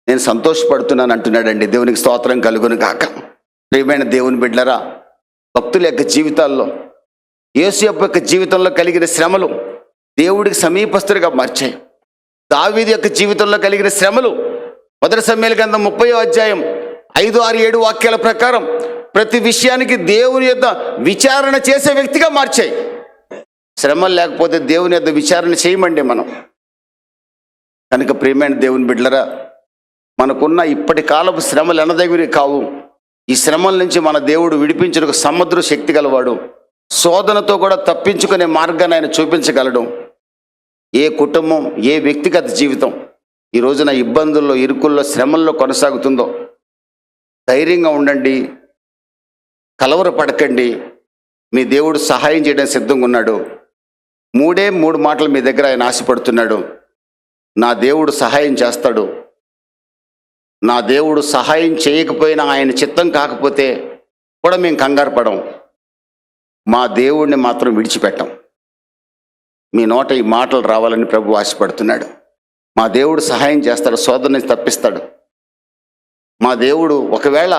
నేను సంతోషపడుతున్నాను అంటున్నాడండి. దేవునికి స్తోత్రం కలుగును గాక. ప్రియమైన దేవుని బిడ్డలారా, భక్తుల యొక్క జీవితాల్లో, యేసు యొక్క జీవితంలో కలిగిన శ్రమలు దేవుడికి సమీపస్తులుగా మార్చాయి. దావీదు యొక్క జీవితంలో కలిగిన శ్రమలు 1 సమూయేలు గ్రంథం 30వ అధ్యాయం 5, 6, 7 వాక్యాల ప్రకారం ప్రతి విషయానికి దేవుని యొద్ద విచారణ చేసే వ్యక్తిగా మార్చాయి. శ్రమలు లేకపోతే దేవుని యొద్ద విచారణ చేయమండి మనం. కనుక ప్రియమైన దేవుని బిడ్డలారా, మనకున్న ఇప్పటి కాలపు శ్రమలు ఎనదగినవి కావు. ఈ శ్రమల నుంచి మన దేవుడు విడిపించిన ఒక సముద్ర శక్తి గలవాడు. శోధనతో కూడా తప్పించుకునే మార్గాన్ని ఆయన చూపించగలడు. ఏ కుటుంబం, ఏ వ్యక్తిగత జీవితం ఈ రోజున ఇబ్బందుల్లో, ఇరుకుల్లో, శ్రమల్లో కొనసాగుతుందో ధైర్యంగా ఉండండి, కలవరపడకండి. మీ దేవుడు సహాయం చేయడానికి సిద్ధంగా ఉన్నాడు. 3 మాటలు మీ దగ్గర ఆయన ఆశపడుతున్నాడు. నా దేవుడు సహాయం చేస్తాడు. నా దేవుడు సహాయం చేయకపోయినా ఆయన చిత్తం కాకపోతే కూడా మేము కంగారు పడం. మా దేవుడిని మాత్రం విడిచిపెట్టాం. మీ నోట ఈ మాటలు రావాలని ప్రభు ఆశపడుతున్నాడు. మా దేవుడు సహాయం చేస్తాడు, శోధన నుంచి తప్పిస్తాడు. మా దేవుడు ఒకవేళ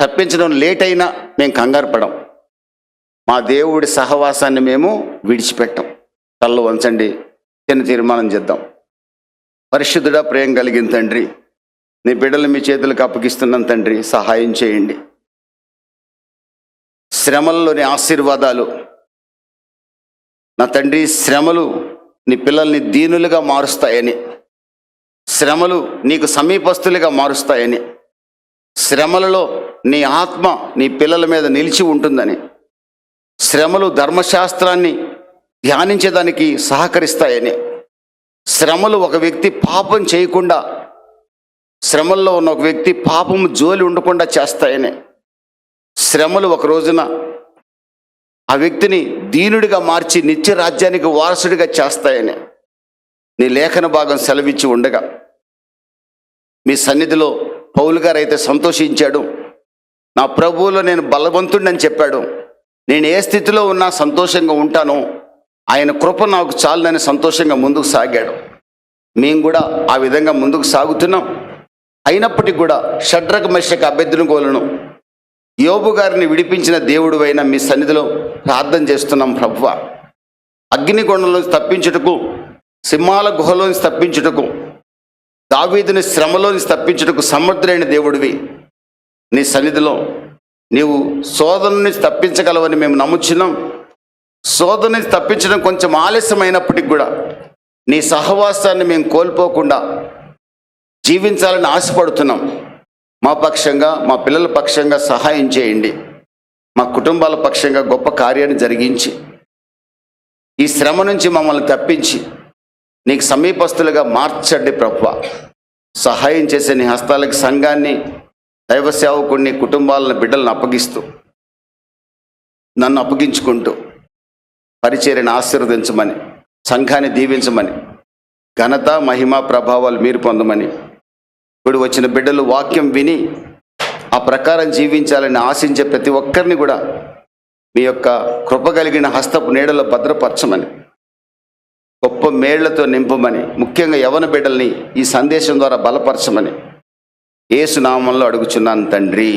తప్పించడం లేట్ అయినా మేము కంగారు పడం. మా దేవుడి సహవాసాన్ని మేము విడిచిపెట్టాం. కళ్ళు వంచండి, చిన్న తీర్మానం చేద్దాం. పరిశుద్ధుడా, ప్రేమ కలిగిన తండ్రి, నీ బిడ్డలు మీ చేతులకు అప్పగిస్తున్నాను తండ్రి, సహాయం చేయండి. శ్రమల్లోని ఆశీర్వాదాలు నా తండ్రి, శ్రమలు నీ పిల్లల్ని దీనులుగా మారుస్తాయని, శ్రమలు నీకు సమీపస్తులుగా మారుస్తాయని, శ్రమలలో నీ ఆత్మ నీ పిల్లల మీద నిలిచి ఉంటుందని, శ్రమలు ధర్మశాస్త్రాన్ని ధ్యానించేదానికి సహకరిస్తాయని, శ్రమలు ఒక వ్యక్తి పాపం చేయకుండా, శ్రమల్లో ఉన్న ఒక వ్యక్తి పాపం జోలి ఉండకుండా చేస్తాయని, శ్రమలు ఒక రోజున ఆ వ్యక్తిని దీనుడిగా మార్చి నిత్య రాజ్యానికి వారసుడిగా చేస్తాయని నీ లేఖన భాగం సెలవిచ్చి ఉండగా, మీ సన్నిధిలో పౌలు గారు అయితే సంతోషించాడు. నా ప్రభువులో నేను బలవంతుడిని చెప్పాడు. నేను ఏ స్థితిలో ఉన్నా సంతోషంగా ఉంటాను, ఆయన కృప నాకు చాలునని సంతోషంగా ముందుకు సాగాడు. మేము కూడా ఆ విధంగా ముందుకు సాగుతున్నాం. అయినప్పటికీ కూడా షడ్రక్, మెషక్, అబేద్నెగోలను యోబు గారిని విడిపించిన దేవుడు అయిన మీ సన్నిధిలో ప్రార్థన చేస్తున్నాం. ప్రభువా, అగ్నిగుండంలోంచి తప్పించుటకు, సింహాల గుహలోంచి తప్పించుటకు, దావీదుని శ్రమలోంచి తప్పించుటకు సమర్థుడైన దేవుడివి. నీ సన్నిధిలో నీవు శోధన నుంచి తప్పించగలవని మేము నమ్ముచున్నాం. శోధన నుంచి తప్పించడం కొంచెం ఆలస్యమైనప్పటికి కూడా నీ సహవాసాన్ని మేము కోల్పోకుండా జీవించాలని ఆశపడుతున్నాం. మా పక్షంగా, మా పిల్లల పక్షంగా సహాయం చేయండి. మా కుటుంబాల పక్షంగా గొప్ప కార్యాన్ని జరిగించి ఈ శ్రమ నుంచి మమ్మల్ని తప్పించి నీకు సమీపస్తులుగా మార్చండి ప్రభువా. సహాయం చేసే నీ హస్తాలకి సంఘాన్ని, దైవ సేవకుడిని, కుటుంబాలను, బిడ్డలను అప్పగిస్తూ నన్ను అప్పగించుకుంటూ పరిచర్యను ఆశీర్వదించమని, సంఘాన్ని దీవించమని, ఘనత, మహిమ, ప్రభావాలు మీరు పొందమని, ఇప్పుడు వచ్చిన బిడ్డలు వాక్యం విని ఆ ప్రకారం జీవించాలని ఆశించే ప్రతి ఒక్కరిని కూడా మీ యొక్క కృప కలిగిన హస్తపు నీడలో భద్రపరచమని గొప్ప మేళ్లతో నింపమని, ముఖ్యంగా యవన బిడ్డల్ని ఈ సందేశం ద్వారా బలపరచమని యేసు నామంలో అడుగుచున్నాను తండ్రి.